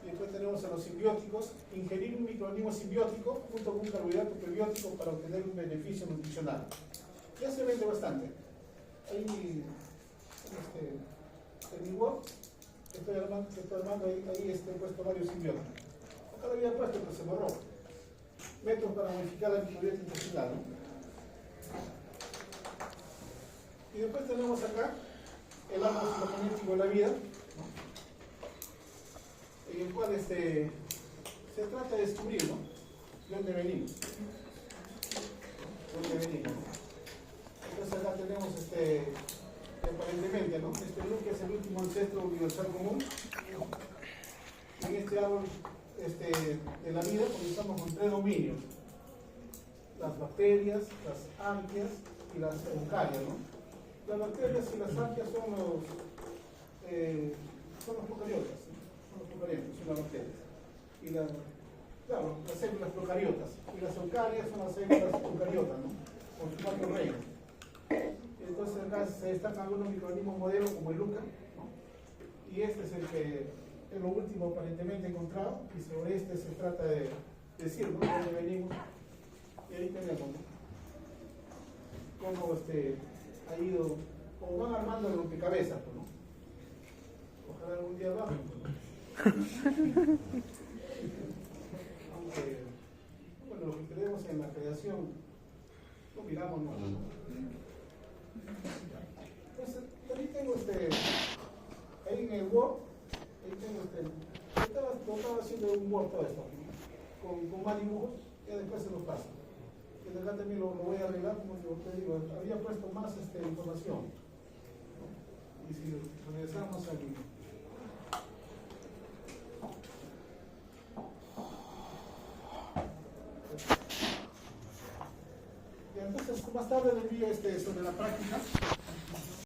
Speaker 1: Y después tenemos a los simbióticos, ingerir un microorganismo simbiótico junto con un carbohidrato prebiótico para obtener un beneficio nutricional. Ya se vende bastante. Ahí, en mi web, estoy armando ahí he puesto varios simbióticos. Acá lo había puesto, pero se borró. Métodos para modificar la microbiota intestinal, ¿no? Y después tenemos acá el árbol filogenético de la vida, ¿no? En el cual se trata de descubrir, ¿no? De dónde venimos. Entonces acá tenemos aparentemente, ¿no? Luke es el último ancestro universal común. En este árbol de la vida comenzamos con 3 dominios: las bacterias, las arqueas y las eucarias, ¿no? Las bacterias y las arqueas son los procariotas, ¿no? Son los procariotas, son las bacterias. Y las células procariotas. Y las eucarias son las células eucariotas, ¿no? Con sus 4 reinos. Entonces acá se destacan algunos microorganismos modelos como el Luca, ¿no? Y este es el que es lo último aparentemente encontrado, y sobre este se trata de decir, ¿no? De dónde venimos. Y ahí tenemos, ¿no? Cómo ha ido, o van armando el rompecabezas, ¿no? Ojalá algún día bajen, ¿no? Aunque, bueno, lo que creemos en la creación, lo miramos, ¿no? Entonces, ahí tengo ahí en el Word, ahí tengo estaba haciendo un Word todo esto, con más dibujos, y después se los paso. Y de acá también lo voy a arreglar, como te digo, había puesto más información, ¿no? Y si regresamos aquí. Y entonces, más tarde en el envío sobre la práctica